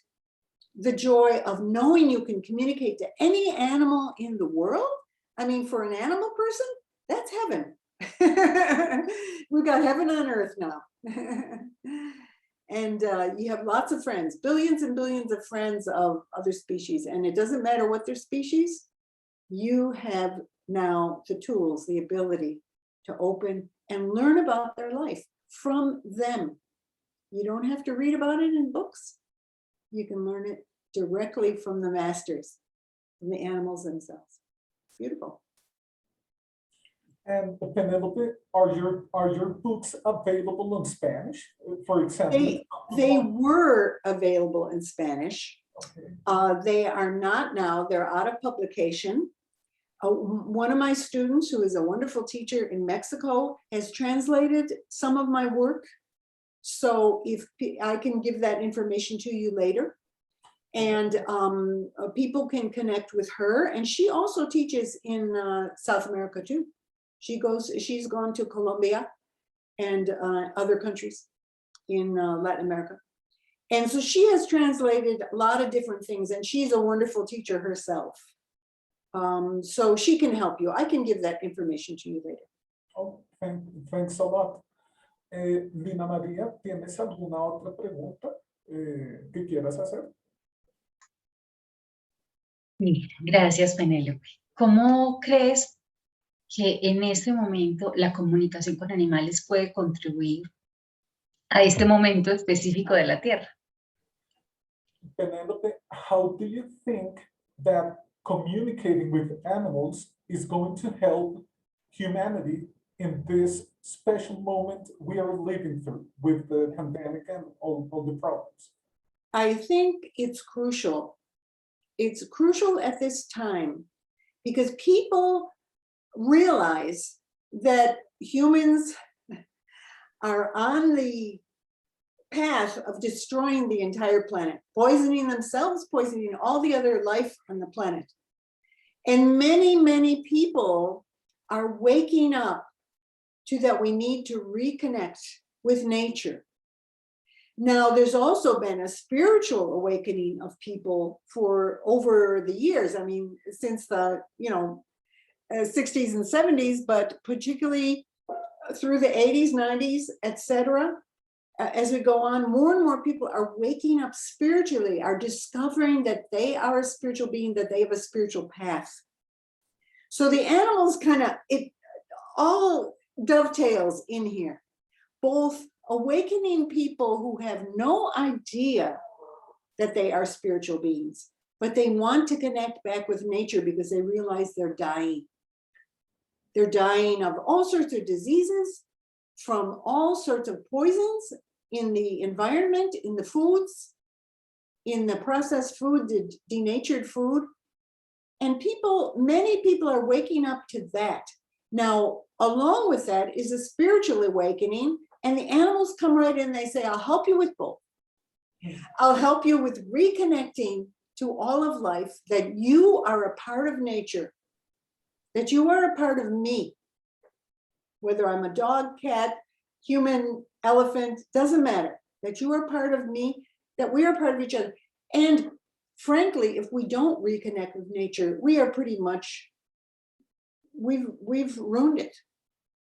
the joy of knowing you can communicate to any animal in the world. I mean, for an animal person, that's heaven. We've got heaven on earth now. And you have lots of friends, billions and billions of friends of other species. And it doesn't matter what their species, you have now the tools, the ability to open and learn about their life from them. You don't have to read about it in books. You can learn it directly from the masters, from the animals themselves. Beautiful. And Penelope, are your books available in Spanish, for example? They were available in Spanish. Okay. They are not now. They're out of publication. One of my students, who is a wonderful teacher in Mexico, has translated some of my work. So if I can give that information to you later. And people can connect with her. And she also teaches in South America too. She's gone to Colombia and other countries in Latin America. And so she has translated a lot of different things, and she's a wonderful teacher herself. So she can help you. I can give that information to you later. Oh, thanks a lot. Lina María, ¿tienes alguna otra pregunta que quieras hacer? Gracias, Penélope. ¿Cómo crees que en este momento la comunicación con animales puede contribuir a este momento específico de la Tierra? Penelope, how do you think that communicating with animals is going to help humanity in this special moment we are living through with the pandemic and all the problems? I think it's crucial. It's crucial at this time because people realize that humans are on the path of destroying the entire planet, poisoning themselves, poisoning all the other life on the planet. And many, many people are waking up to that we need to reconnect with nature. Now, there's also been a spiritual awakening of people for over the years. I mean, since the 60s and 70s, but particularly through the 80s, 90s, etc. As we go on, more and more people are waking up spiritually, are discovering that they are a spiritual being, that they have a spiritual path. So the animals it all dovetails in here, both awakening people who have no idea that they are spiritual beings, but they want to connect back with nature because they realize they're dying. They're dying of all sorts of diseases, from all sorts of poisons in the environment, in the foods, in the processed food, the denatured food. And many people are waking up to that. Now, along with that is a spiritual awakening, and the animals come right in and they say, I'll help you with both. I'll help you with reconnecting to all of life, that you are a part of nature, that you are a part of me. Whether I'm a dog, cat, human, elephant, doesn't matter, that you are part of me, that we are part of each other. And frankly, if we don't reconnect with nature, we are pretty much, we've ruined it.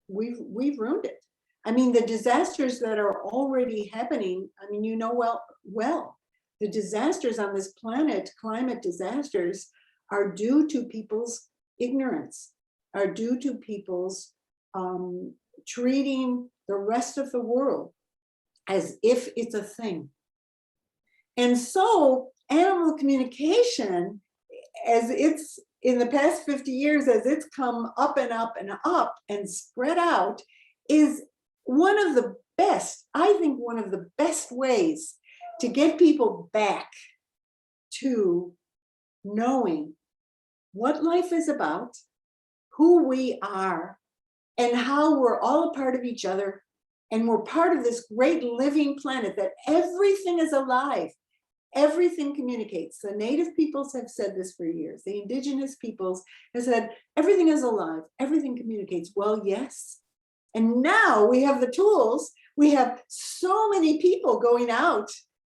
We've ruined it. I mean, the disasters that are already happening, I mean, well, the disasters on this planet, climate disasters, are due to people's ignorance, are due to people's treating the rest of the world as if it's a thing. And so animal communication, as it's in the past 50 years, as it's come up and up and up and spread out, is one of the best, I think one of the best ways to get people back to knowing what life is about, who we are, and how we're all a part of each other, and we're part of this great living planet, that everything is alive, everything communicates. The native peoples have said this for years. The indigenous peoples have said, everything is alive, everything communicates. Well, yes. And now we have the tools. We have so many people going out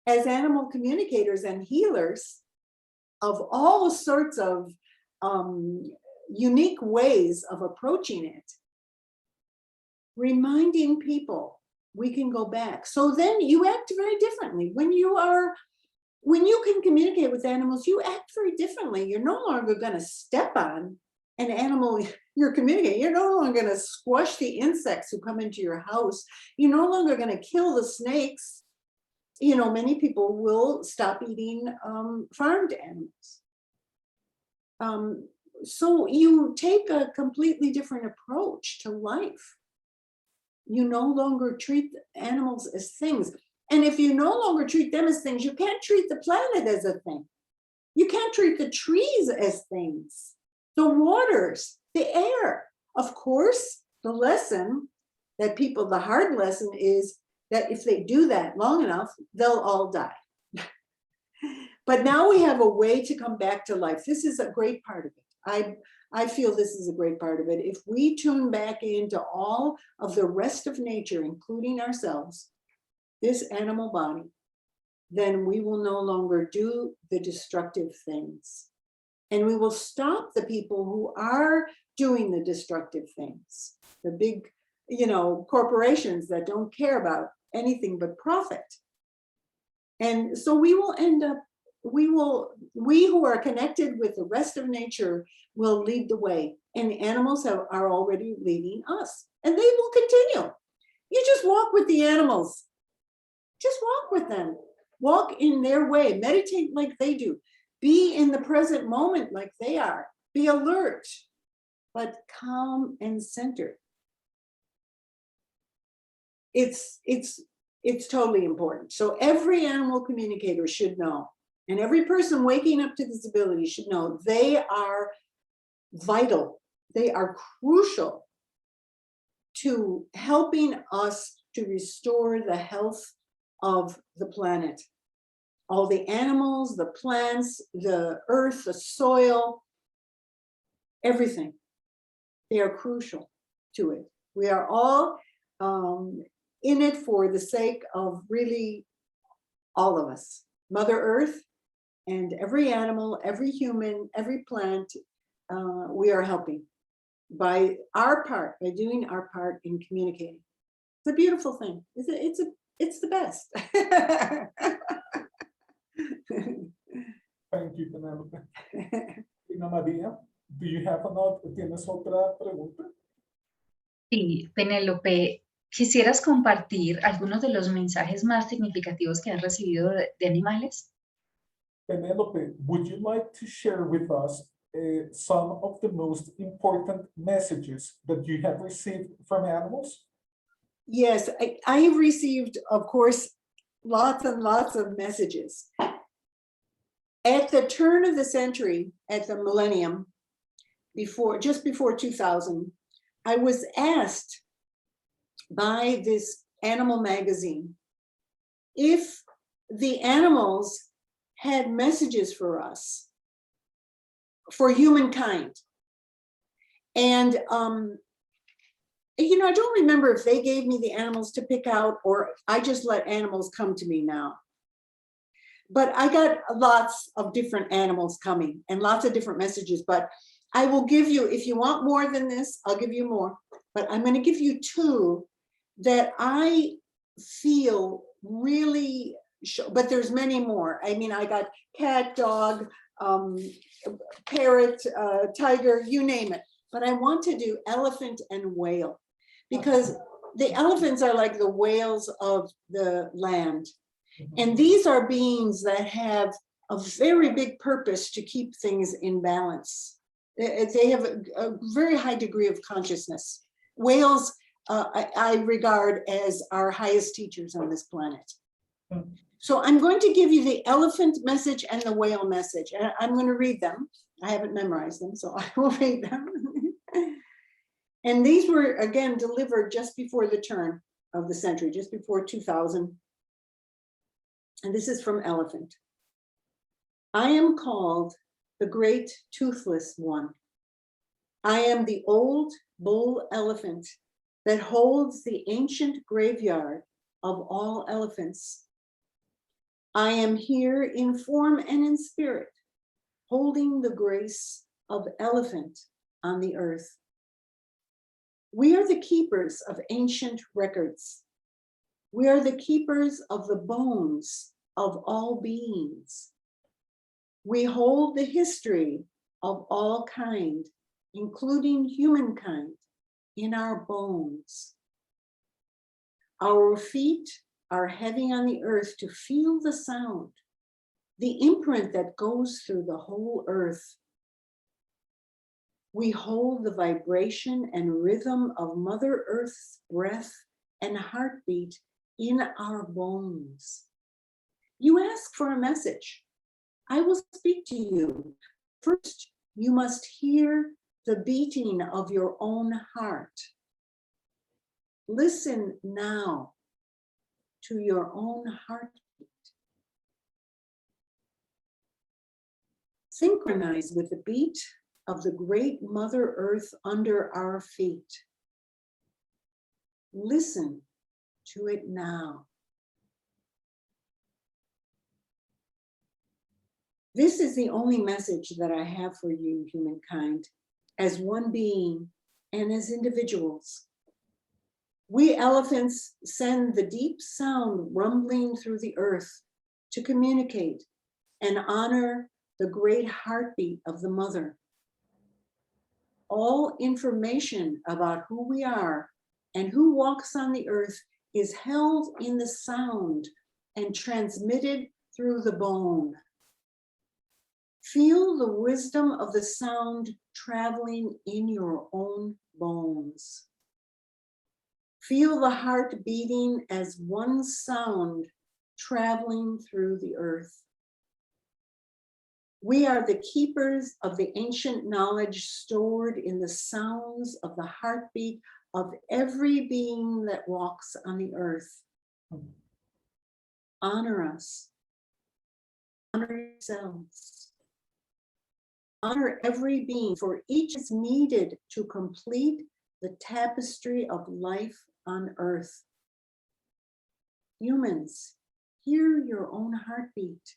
as animal communicators and healers of all sorts of unique ways of approaching it, reminding people we can go back. So then you act very differently. When you can communicate with animals, you act very differently. You're no longer going to step on an animal you're communicating. You're no longer going to squash the insects who come into your house. You're no longer going to kill the snakes. You know, many people will stop eating farmed animals. So you take a completely different approach to life. You no longer treat animals as things. And if you no longer treat them as things, you can't treat the planet as a thing. You can't treat the trees as things, the waters, the air. Of course, the hard lesson is that if they do that long enough, they'll all die. But now we have a way to come back to life. This is a great part of it. I feel this is a great part of it. If we tune back into all of the rest of nature, including ourselves, this animal body, then we will no longer do the destructive things. And we will stop the people who are doing the destructive things, the big, corporations that don't care about anything but profit. And so we will end up, we who are connected with the rest of nature will lead the way. And the animals are already leading us. And they will continue. You just walk with the animals. Just walk with them. Walk in their way. Meditate like they do. Be in the present moment like they are. Be alert, but calm and centered. It's totally important. So every animal communicator should know, and every person waking up to this ability should know they are vital. They are crucial to helping us to restore the health of the planet. All the animals, the plants, the earth, the soil, everything. They are crucial to it. We are all in it for the sake of really all of us. Mother Earth and every animal, every human, every plant, we are helping by doing our part in communicating. It's a beautiful thing. It's the best. Thank you, Penelope. Ina María, ¿tienes otra pregunta? Sí, Penélope, ¿quisieras compartir algunos de los mensajes más significativos que has recibido de animales? Penelope, would you like to share with us some of the most important messages that you have received from animals? Yes, I have received, of course, lots and lots of messages. At the turn of the century, at the millennium, just before 2000, I was asked by this animal magazine if the animals had messages for us, for humankind. And, I don't remember if they gave me the animals to pick out or I just let animals come to me now. But I got lots of different animals coming and lots of different messages. But I will give you, if you want more than this, I'll give you more. But I'm going to give you two that I feel really, but there's many more. I mean, I got cat, dog, parrot, tiger, you name it. But I want to do elephant and whale because the elephants are like the whales of the land. And these are beings that have a very big purpose to keep things in balance. They have a very high degree of consciousness. Whales, I regard as our highest teachers on this planet. So I'm going to give you the elephant message and the whale message. And I'm going to read them. I haven't memorized them, so I will read them. And these were, again, delivered just before the turn of the century, just before 2000. And this is from Elephant. I am called the great toothless one. I am the old bull elephant that holds the ancient graveyard of all elephants. I am here in form and in spirit, holding the grace of elephant on the earth. We are the keepers of ancient records. We are the keepers of the bones of all beings. We hold the history of all kind, including humankind, in our bones. Our feet are heavy on the earth to feel the sound, the imprint that goes through the whole earth. We hold the vibration and rhythm of Mother Earth's breath and heartbeat in our bones. You ask for a message. I will speak to you. First, you must hear the beating of your own heart. Listen now to your own heartbeat. Synchronize with the beat of the great Mother Earth under our feet. Listen to it now. This is the only message that I have for you, humankind, as one being and as individuals. We elephants send the deep sound rumbling through the earth to communicate and honor the great heartbeat of the mother. All information about who we are and who walks on the earth is held in the sound and transmitted through the bone. Feel the wisdom of the sound traveling in your own bones. Feel the heart beating as one sound traveling through the earth. We are the keepers of the ancient knowledge stored in the sounds of the heartbeat of every being that walks on the earth. Honor us. Honor yourselves. Honor every being, for each is needed to complete the tapestry of life on earth. Humans, hear your own heartbeat.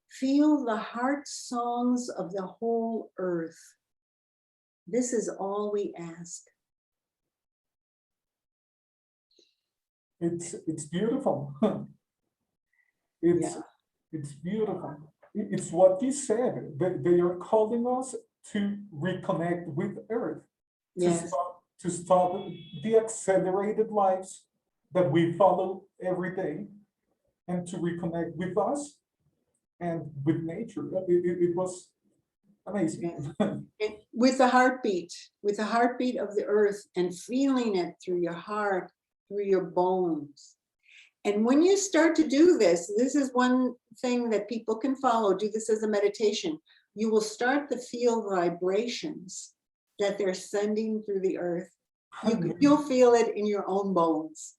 Feel the heart songs of the whole earth. This is all we ask. It's beautiful. Yeah. It's beautiful. It's what you said. They are calling us to reconnect with Earth, Yes. to stop the accelerated lives that we follow every day, and to reconnect with us and with nature. It was amazing. With the heartbeat of the earth, and feeling it through your heart, through your bones. And when you start to do this, this is one thing that people can follow. Do this as a meditation. You will start to feel vibrations that they're sending through the earth. You'll feel it in your own bones.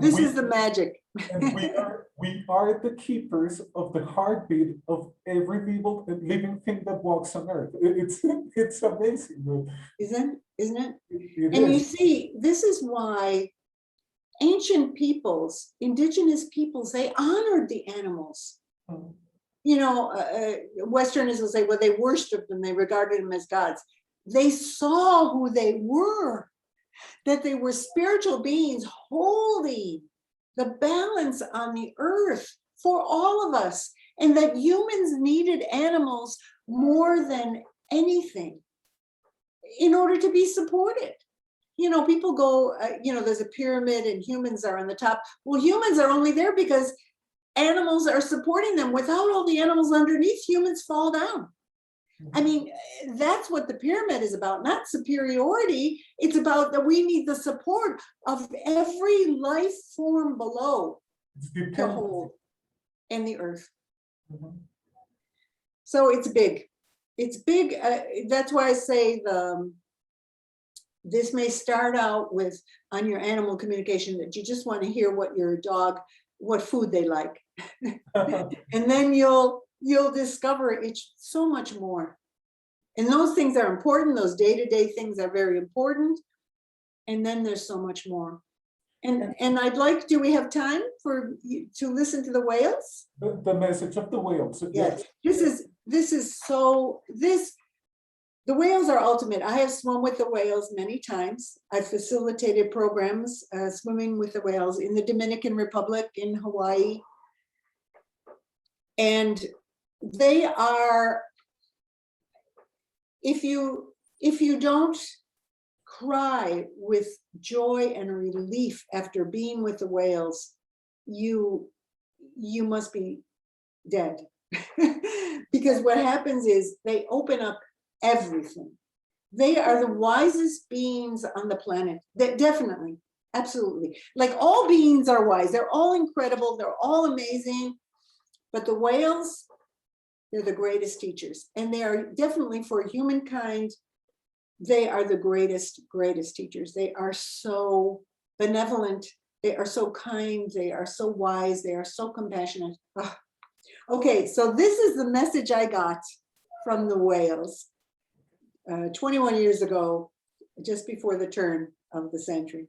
This is the magic. And we are the keepers of the heartbeat of every living thing that walks on earth. It's amazing. Isn't it? It And is. you see, this is why ancient peoples, indigenous peoples, they honored the animals. You know, Westerners will say, well, they worshiped them, they regarded them as gods. They saw who they were, that they were spiritual beings holding the balance on the earth for all of us, and that humans needed animals more than anything in order to be supported. You know, people go, you know, there's a pyramid and humans are on the top. Well, humans are only there because animals are supporting them. Without all the animals underneath, humans fall down. I mean, that's what the pyramid is about, not superiority. It's about that we need the support of every life form below to hold in the earth. So it's big. It's big. That's why I say this may start out with, on your animal communication, that you just want to hear what your dog, what food they like. And then you'll discover it's so much more. And those things are important. Those day-to-day things are very important. And then there's so much more. And I'd like, do we have time for you to listen to the whales? The message of the whales. Yes. This is so, The whales are ultimate. I have swum with the whales many times. I've facilitated programs swimming with the whales in the Dominican Republic, in Hawaii. And they are, if you don't cry with joy and relief after being with the whales, you must be dead. Because what happens is they open up everything. They are the wisest beings on the planet. Definitely, absolutely. Like, all beings are wise. They're all incredible. They're all amazing. But the whales, they're the greatest teachers. And they are definitely, for humankind, they are the greatest teachers. They are so benevolent. They are so kind. They are so wise. They are so compassionate. Oh. Okay, so this is the message I got from the whales 21 years ago, just before the turn of the century.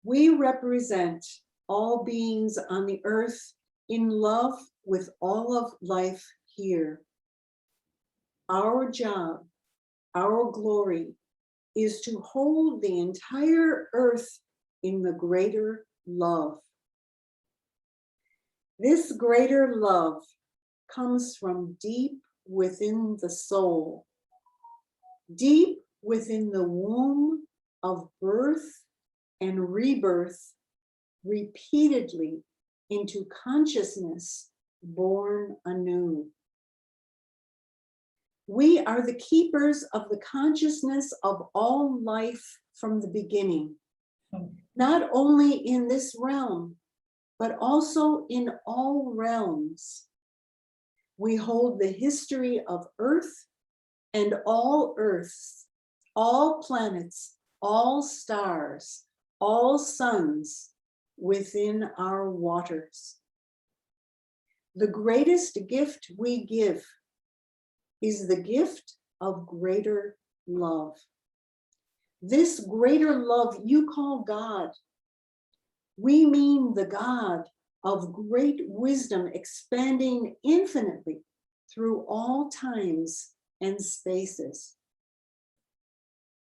We represent all beings on the earth in love with all of life here. Our job, our glory, is to hold the entire earth in the greater love. This greater love comes from deep within the soul, deep within the womb of birth and rebirth, repeatedly into consciousness born anew. We are the keepers of the consciousness of all life from the beginning, not only in this realm, but also in all realms. We hold the history of Earth and all Earths, all planets, all stars, all suns within our waters. The greatest gift we give is the gift of greater love. This greater love you call God. We mean the God of great wisdom expanding infinitely through all times and spaces.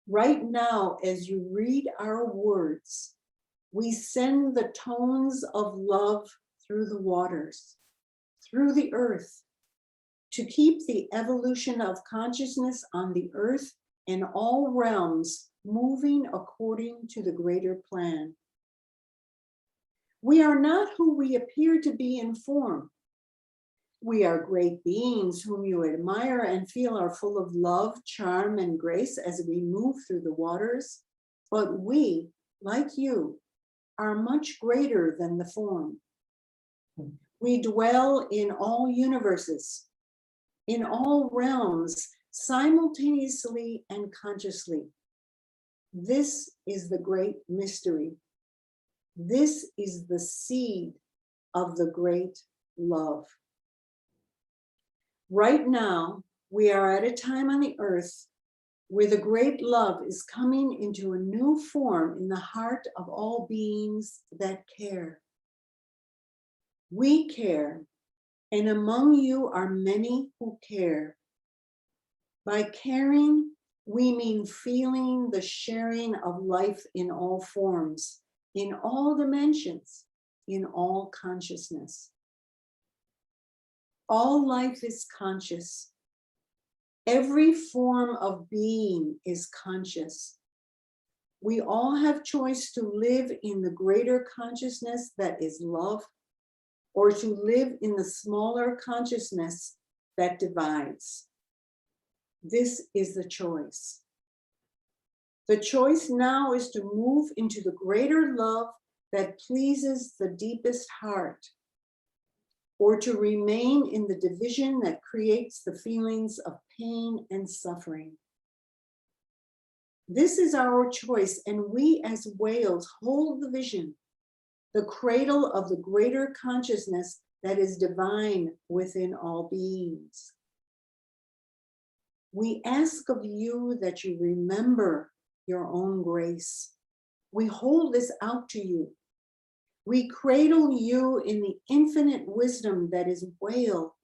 Right now, as you read our words, we send the tones of love through the waters, through the earth, to keep the evolution of consciousness on the earth and all realms moving according to the greater plan. We are not who we appear to be in form. We are great beings whom you admire and feel are full of love, charm, and grace as we move through the waters. But we, like you, are much greater than the form. We dwell in all universes, in all realms, simultaneously and consciously. This is the great mystery. This is the seed of the great love. Right now, we are at a time on the earth where the great love is coming into a new form in the heart of all beings that care. We care, and among you are many who care. By caring, we mean feeling the sharing of life in all forms, in all dimensions, in all consciousness. All life is conscious. Every form of being is conscious. We all have choice to live in the greater consciousness that is love, or to live in the smaller consciousness that divides. This is the choice. The choice now is to move into the greater love that pleases the deepest heart, or to remain in the division that creates the feelings of pain and suffering. This is our choice, and we as whales hold the vision, the cradle of the greater consciousness that is divine within all beings. We ask of you that you remember your own grace. We hold this out to you. We cradle you in the infinite wisdom that is whale,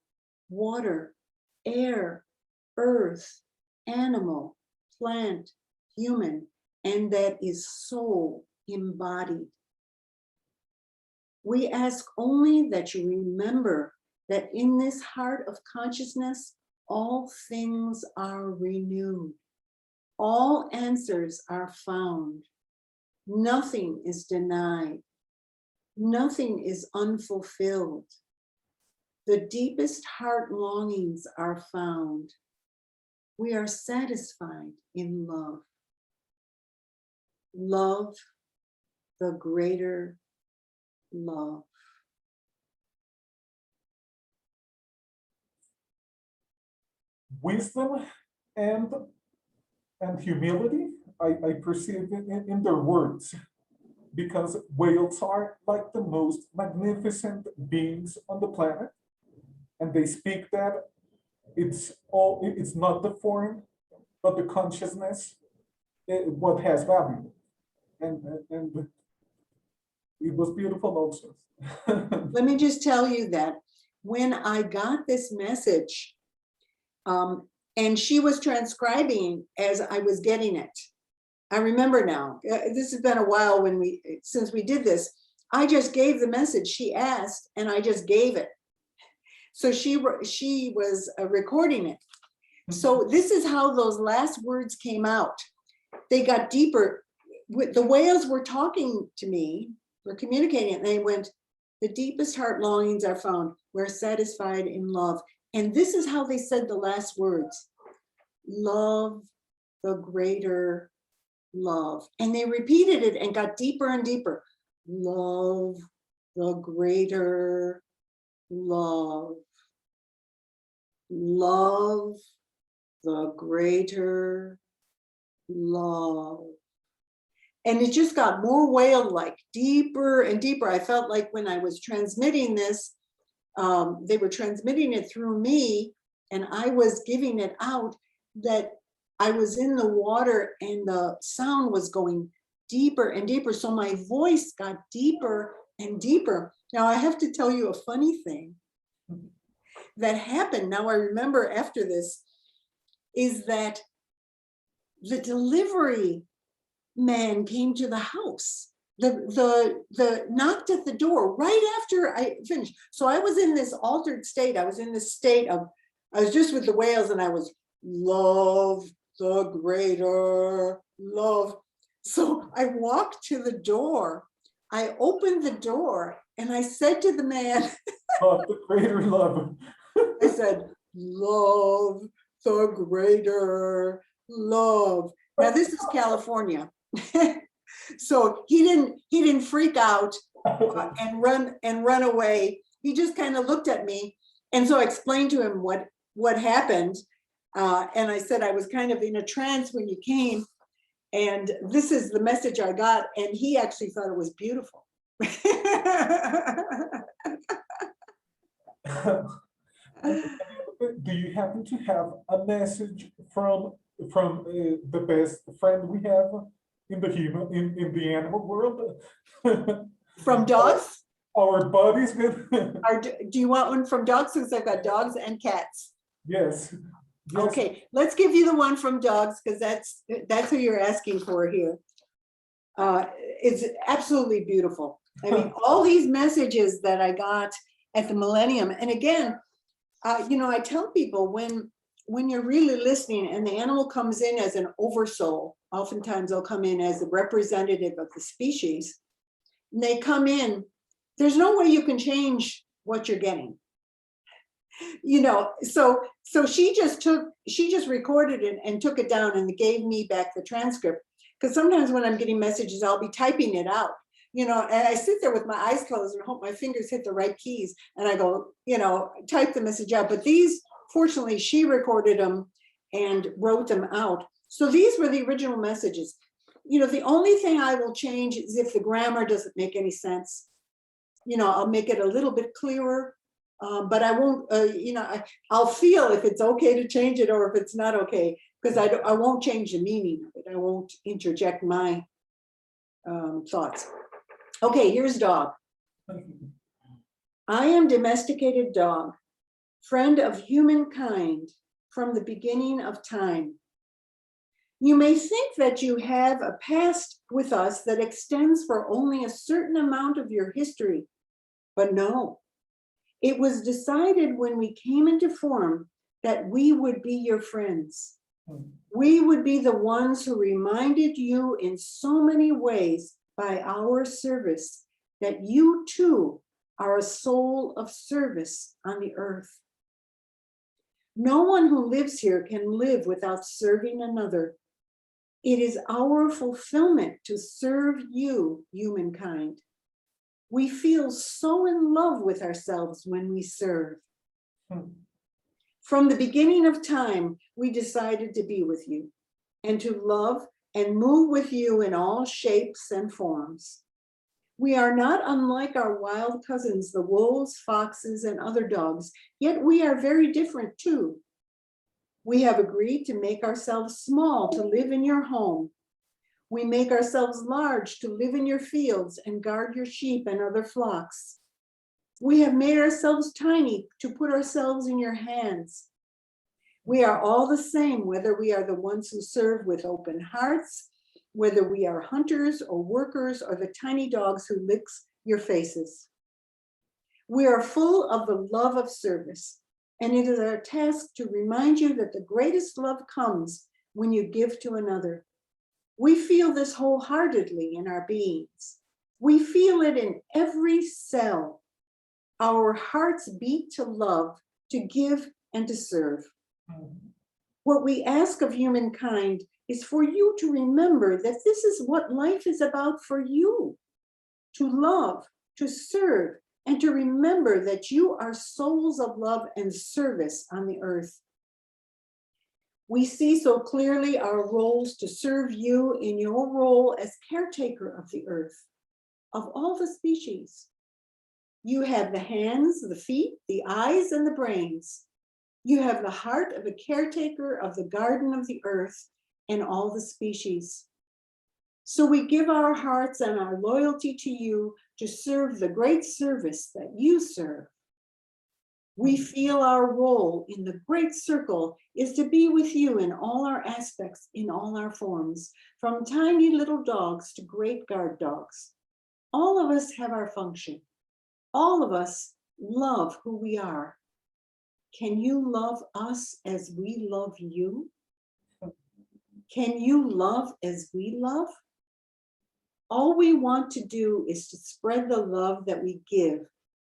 water, air, earth, animal, plant, human, and that is soul embodied. We ask only that you remember that in this heart of consciousness, all things are renewed. All answers are found. Nothing is denied. Nothing is unfulfilled. The deepest heart longings are found. We are satisfied in love. Love, the greater love. Wisdom and humility, I perceive it in their words, because whales are like the most magnificent beings on the planet, and they speak that it's not the form, but the consciousness, what has value, and it was beautiful also. Let me just tell you that when I got this message, and she was transcribing as I was getting it. I remember now, this has been a while since we did this. I just gave the message she asked and I just gave it. So she was recording it. So this is how those last words came out. They got deeper. The whales were talking to me, were communicating, and they went, the deepest heart longings are found. We're satisfied in love. And this is how they said the last words. Love, the greater love. And they repeated it and got deeper and deeper. Love, the greater love. Love, the greater love. And it just got more whale-like, deeper and deeper. I felt like when I was transmitting this, they were transmitting it through me and I was giving it out, that I was in the water and the sound was going deeper and deeper. So my voice got deeper and deeper. Now I have to tell you a funny thing that happened. Now I remember after this is that the delivery man came to the house. The knocked at the door right after I finished. So I was in this altered state. I was in this state of, I was just with the whales and I was love, the greater love. So I walked to the door. I opened the door and I said to the man, Oh, the greater love. I said, love, the greater love. Now this is California. So he didn't freak out and run away. He just kind of looked at me. And so I explained to him what happened. And I said, I was kind of in a trance when you came. And this is the message I got. And he actually thought it was beautiful. Do you happen to have a message from the best friend we have in the in the animal world? From dogs? Our buddies. Do you want one from dogs? Because I've got dogs and cats. Yes. Yes. Okay, let's give you the one from dogs because that's who you're asking for here. It's absolutely beautiful. I mean, all these messages that I got at the Millennium, and again, you know, I tell people when you're really listening and the animal comes in as an oversoul, oftentimes they'll come in as a representative of the species, and they come in, there's no way you can change what you're getting. You know, so she just recorded it and took it down and gave me back the transcript. Because sometimes when I'm getting messages, I'll be typing it out, you know, and I sit there with my eyes closed and hope my fingers hit the right keys. And I go, you know, type the message out. But these, fortunately, she recorded them and wrote them out. So these were the original messages. You know, the only thing I will change is if the grammar doesn't make any sense. You know, I'll make it a little bit clearer. But I won't, you know, I'll feel if it's okay to change it or if it's not okay, because I won't change the meaning of it. I won't interject my thoughts. Okay, here's dog. I am domesticated dog, friend of humankind, from the beginning of time. You may think that you have a past with us that extends for only a certain amount of your history, but no. It was decided when we came into form that we would be your friends. We would be the ones who reminded you in so many ways by our service that you too are a soul of service on the earth. No one who lives here can live without serving another. It is our fulfillment to serve you, humankind. We feel so in love with ourselves when we serve. From the beginning of time, we decided to be with you and to love and move with you in all shapes and forms. We are not unlike our wild cousins, the wolves, foxes, and other dogs, yet we are very different too. We have agreed to make ourselves small to live in your home. We make ourselves large to live in your fields and guard your sheep and other flocks. We have made ourselves tiny to put ourselves in your hands. We are all the same, whether we are the ones who serve with open hearts, whether we are hunters or workers or the tiny dogs who lick your faces. We are full of the love of service, and it is our task to remind you that the greatest love comes when you give to another. We feel this wholeheartedly in our beings. We feel it in every cell. Our hearts beat to love, to give, and to serve. What we ask of humankind is for you to remember that this is what life is about for you. To love, to serve, and to remember that you are souls of love and service on the earth. We see so clearly our roles to serve you in your role as caretaker of the earth, of all the species. You have the hands, the feet, the eyes, and the brains. You have the heart of a caretaker of the garden of the earth and all the species. So we give our hearts and our loyalty to you to serve the great service that you serve. We feel our role in the great circle is to be with you in all our aspects, in all our forms, from tiny little dogs to great guard dogs. All of us have our function. All of us love who we are. Can you love us as we love you? Can you love as we love? All we want to do is to spread the love that we give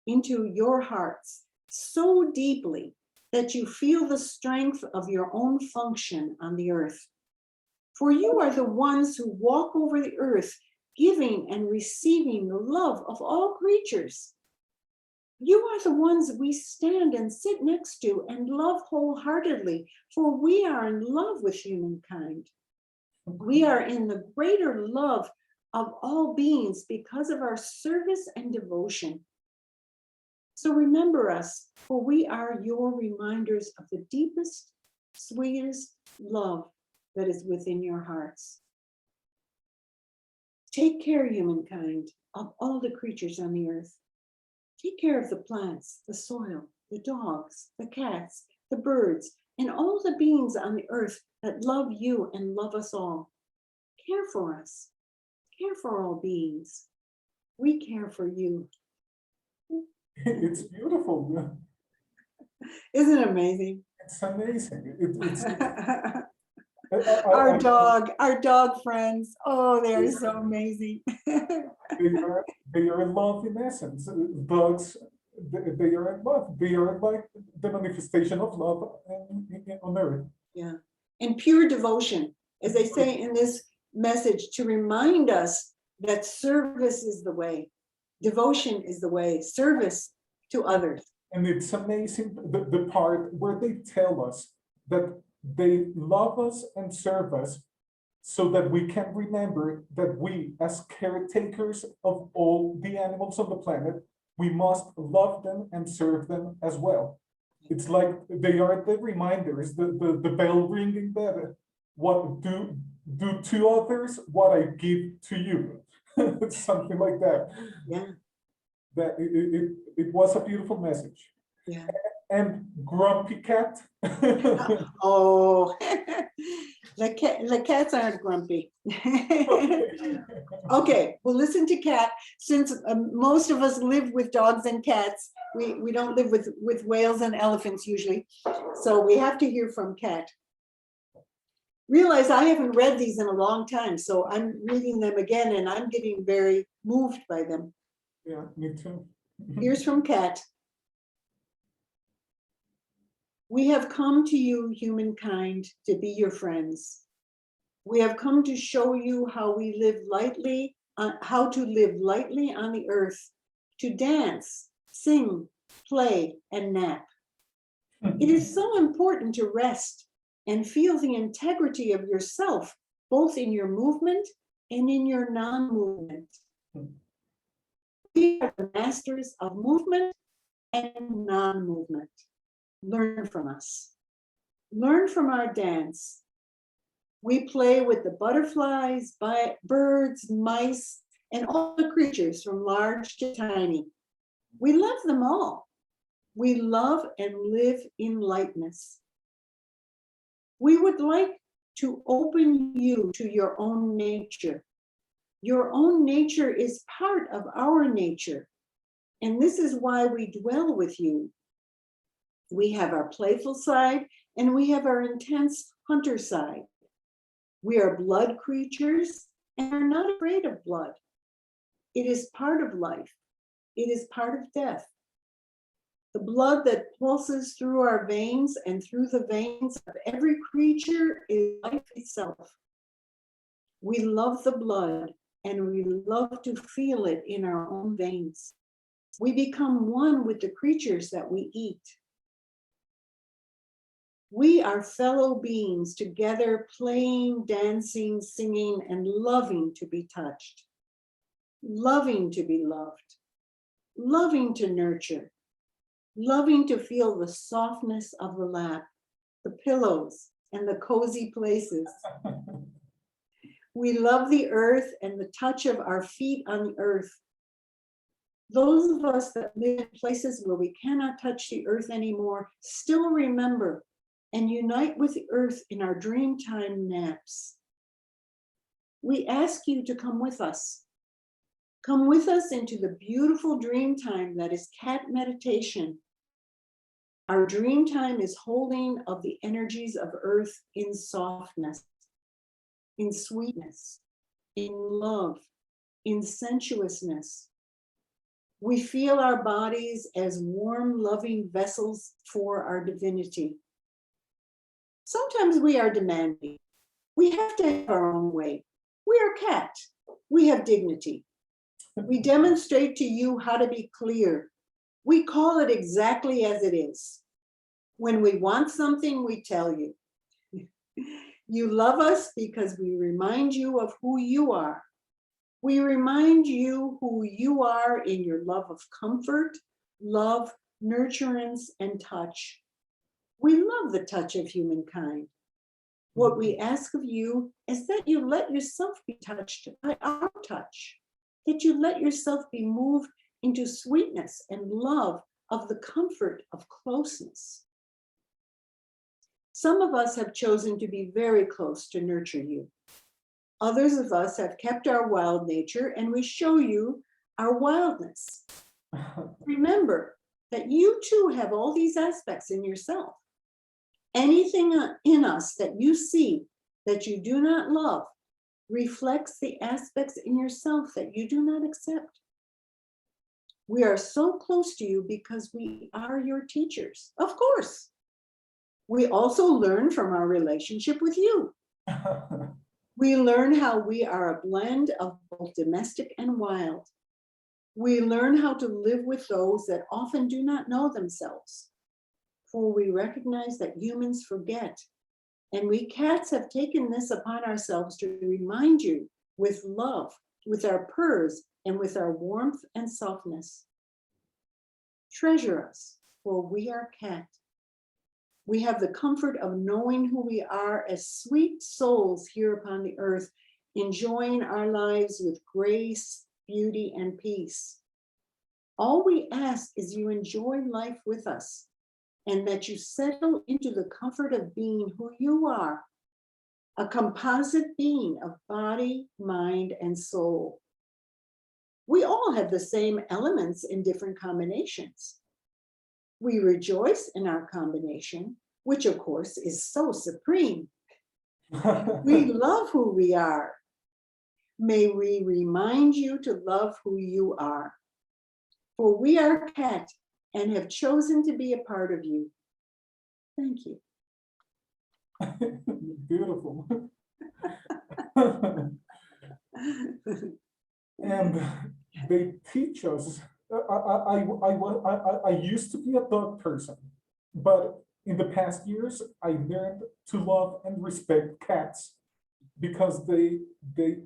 into your hearts so deeply that you feel the strength of your own function on the earth. For you are the ones who walk over the earth, giving and receiving the love of all creatures. You are the ones we stand and sit next to and love wholeheartedly, for we are in love with humankind. We are in the greater love of all beings because of our service and devotion. So remember us, for we are your reminders of the deepest, sweetest love that is within your hearts. Take care, humankind, of all the creatures on the earth. Take care of the plants, the soil, the dogs, the cats, the birds, and all the beings on the earth that love you and love us all. Care for us. Care for all beings. We care for you. It's beautiful. Isn't it amazing? It's amazing. Our dog friends. Oh, they are so amazing. They are love in essence. Dogs, they are love. They are like the manifestation of love on earth. Yeah, and pure devotion, as they say in this message, to remind us that service is the way, devotion is the way, service to others. And it's amazing the part where they tell us that they love us and serve us so that we can remember that we, as caretakers of all the animals on the planet, we must love them and serve them as well. It's like they are the reminders, the bell ringing that what do to others what I give to you. Something like that. Yeah. That it was a beautiful message. Yeah. And grumpy cat. Oh, the cats aren't grumpy. Okay, well, listen to Cat. Since most of us live with dogs and cats, we don't live with whales and elephants usually. So we have to hear from Cat. Realize I haven't read these in a long time, so I'm reading them again and I'm getting very moved by them. Yeah, me too. Here's from Cat. We have come to you, humankind, to be your friends. We have come to show you how we live lightly, how to live lightly on the earth, to dance, sing, play, and nap. It is so important to rest and feel the integrity of yourself, both in your movement and in your non-movement. We are the masters of movement and non-movement. Learn from us. Learn from our dance. We play with the butterflies, birds, mice, and all the creatures from large to tiny. We love them all. We love and live in lightness. We would like to open you to your own nature. Your own nature is part of our nature, and this is why we dwell with you. We have our playful side, and we have our intense hunter side. We are blood creatures and are not afraid of blood. It is part of life. It is part of death. The blood that pulses through our veins and through the veins of every creature is life itself. We love the blood and we love to feel it in our own veins. We become one with the creatures that we eat. We are fellow beings together, playing, dancing, singing, and loving to be touched, loving to be loved, loving to nurture, loving to feel the softness of the lap, the pillows, and the cozy places. We love the earth and the touch of our feet on the earth. Those of us that live in places where we cannot touch the earth anymore still remember and unite with the earth in our dreamtime naps. We ask you to come with us. Come with us into the beautiful dream time that is cat meditation. Our dream time is holding of the energies of earth in softness, in sweetness, in love, in sensuousness. We feel our bodies as warm, loving vessels for our divinity. Sometimes we are demanding. We have to have our own way. We are cat. We have dignity. We demonstrate to you how to be clear. We call it exactly as it is. When we want something, we tell you. You love us because we remind you of who you are. We remind you who you are in your love of comfort, love, nurturance, and touch. We love the touch of humankind. What we ask of you is that you let yourself be touched by our touch, that you let yourself be moved into sweetness and love of the comfort of closeness. Some of us have chosen to be very close to nurture you. Others of us have kept our wild nature and we show you our wildness. Remember that you too have all these aspects in yourself. Anything in us that you see that you do not love reflects the aspects in yourself that you do not accept. We are so close to you because we are your teachers, of course. We also learn from our relationship with you. We learn how we are a blend of both domestic and wild. We learn how to live with those that often do not know themselves. For we recognize that humans forget. And we cats have taken this upon ourselves to remind you with love, with our purrs, and with our warmth and softness. Treasure us, for we are cat. We have the comfort of knowing who we are as sweet souls here upon the earth, enjoying our lives with grace, beauty, and peace. All we ask is you enjoy life with us, and that you settle into the comfort of being who you are, a composite being of body, mind, and soul. We all have the same elements in different combinations. We rejoice in our combination, which of course is so supreme. We love who we are. May we remind you to love who you are. For we are cat and have chosen to be a part of you. Thank you. Beautiful. And they teach us. I used to be a dog person, but in the past years, I learned to love and respect cats because they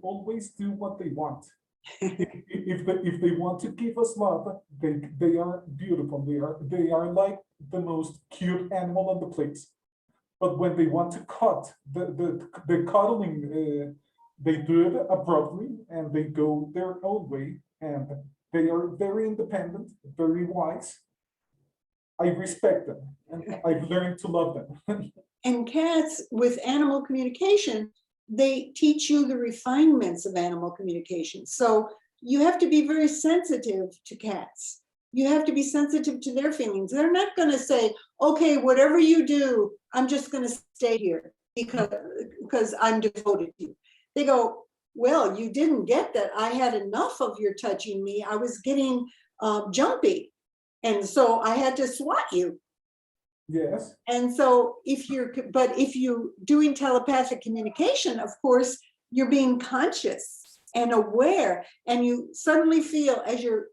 always do what they want. If they want to give us love, they are beautiful. They are like the most cute animal on the place. But when they want to cut the cuddling, they do it abruptly and they go their own way, and they are very independent, very wise. I respect them and I've learned to love them. And cats, with animal communication, they teach you the refinements of animal communication. So you have to be very sensitive to cats. You have to be sensitive to their feelings. They're not going to say, okay, whatever you do, I'm just going to stay here because I'm devoted to you. They go, well, you didn't get that. I had enough of your touching me. I was getting jumpy. And so I had to swat you. Yes. And so if you're doing telepathic communication, of course, you're being conscious and aware, and you suddenly feel as you're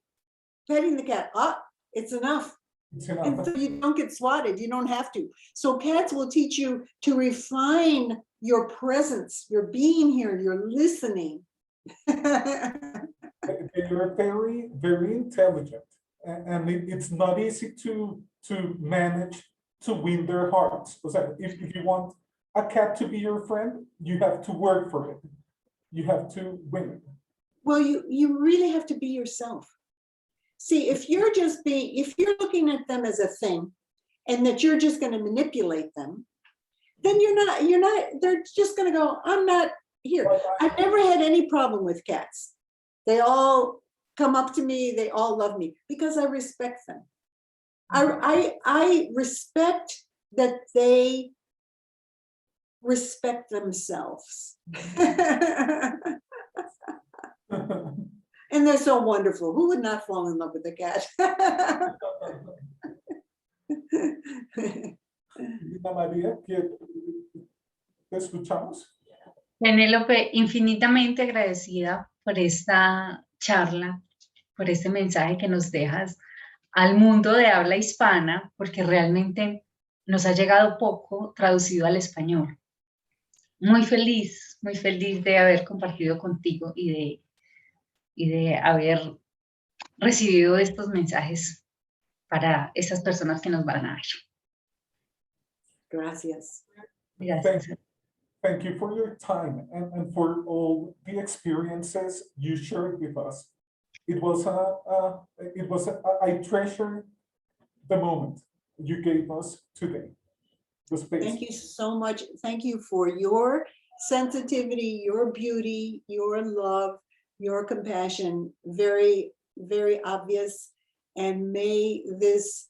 petting the cat, it's enough. It's enough. And so you don't get swatted, you don't have to. So cats will teach you to refine your presence, your being here, your listening. They're very, very intelligent. And it's not easy to manage to win their hearts. If you want a cat to be your friend, you have to work for it. You have to win it. Well, you really have to be yourself. See, if you're looking at them as a thing and that you're just going to manipulate them, then they're just going to go, I'm not here. I've never had any problem with cats. They all come up to me, they all love me because I respect them. I respect that they respect themselves. And they're so wonderful. Who would not fall in love with a cat? Lina María, ¿te escuchamos? Penélope, infinitamente agradecida por esta charla, por este mensaje que nos dejas al mundo de habla hispana, porque realmente nos ha llegado poco traducido al español. Muy feliz de haber compartido contigo y de haber recibido estos mensajes para esas personas que nos van a ver. Gracias. Gracias. Thank you for your time and for all the experiences you shared with us. I treasure the moment you gave us today. The space. Thank you so much. Thank you for your sensitivity, your beauty, your love, your compassion. Very, very obvious. And may this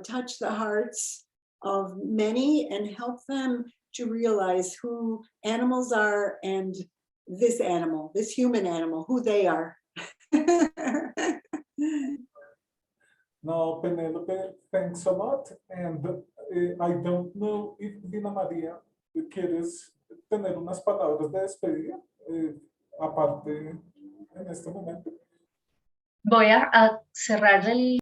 touch the hearts of many and help them to realize who animals are and this animal, this human animal, who they are. No, Penelope, thanks a lot. And I don't know if Lina María quieres tener unas palabras de despedida, aparte en este momento. Voy a cerrar el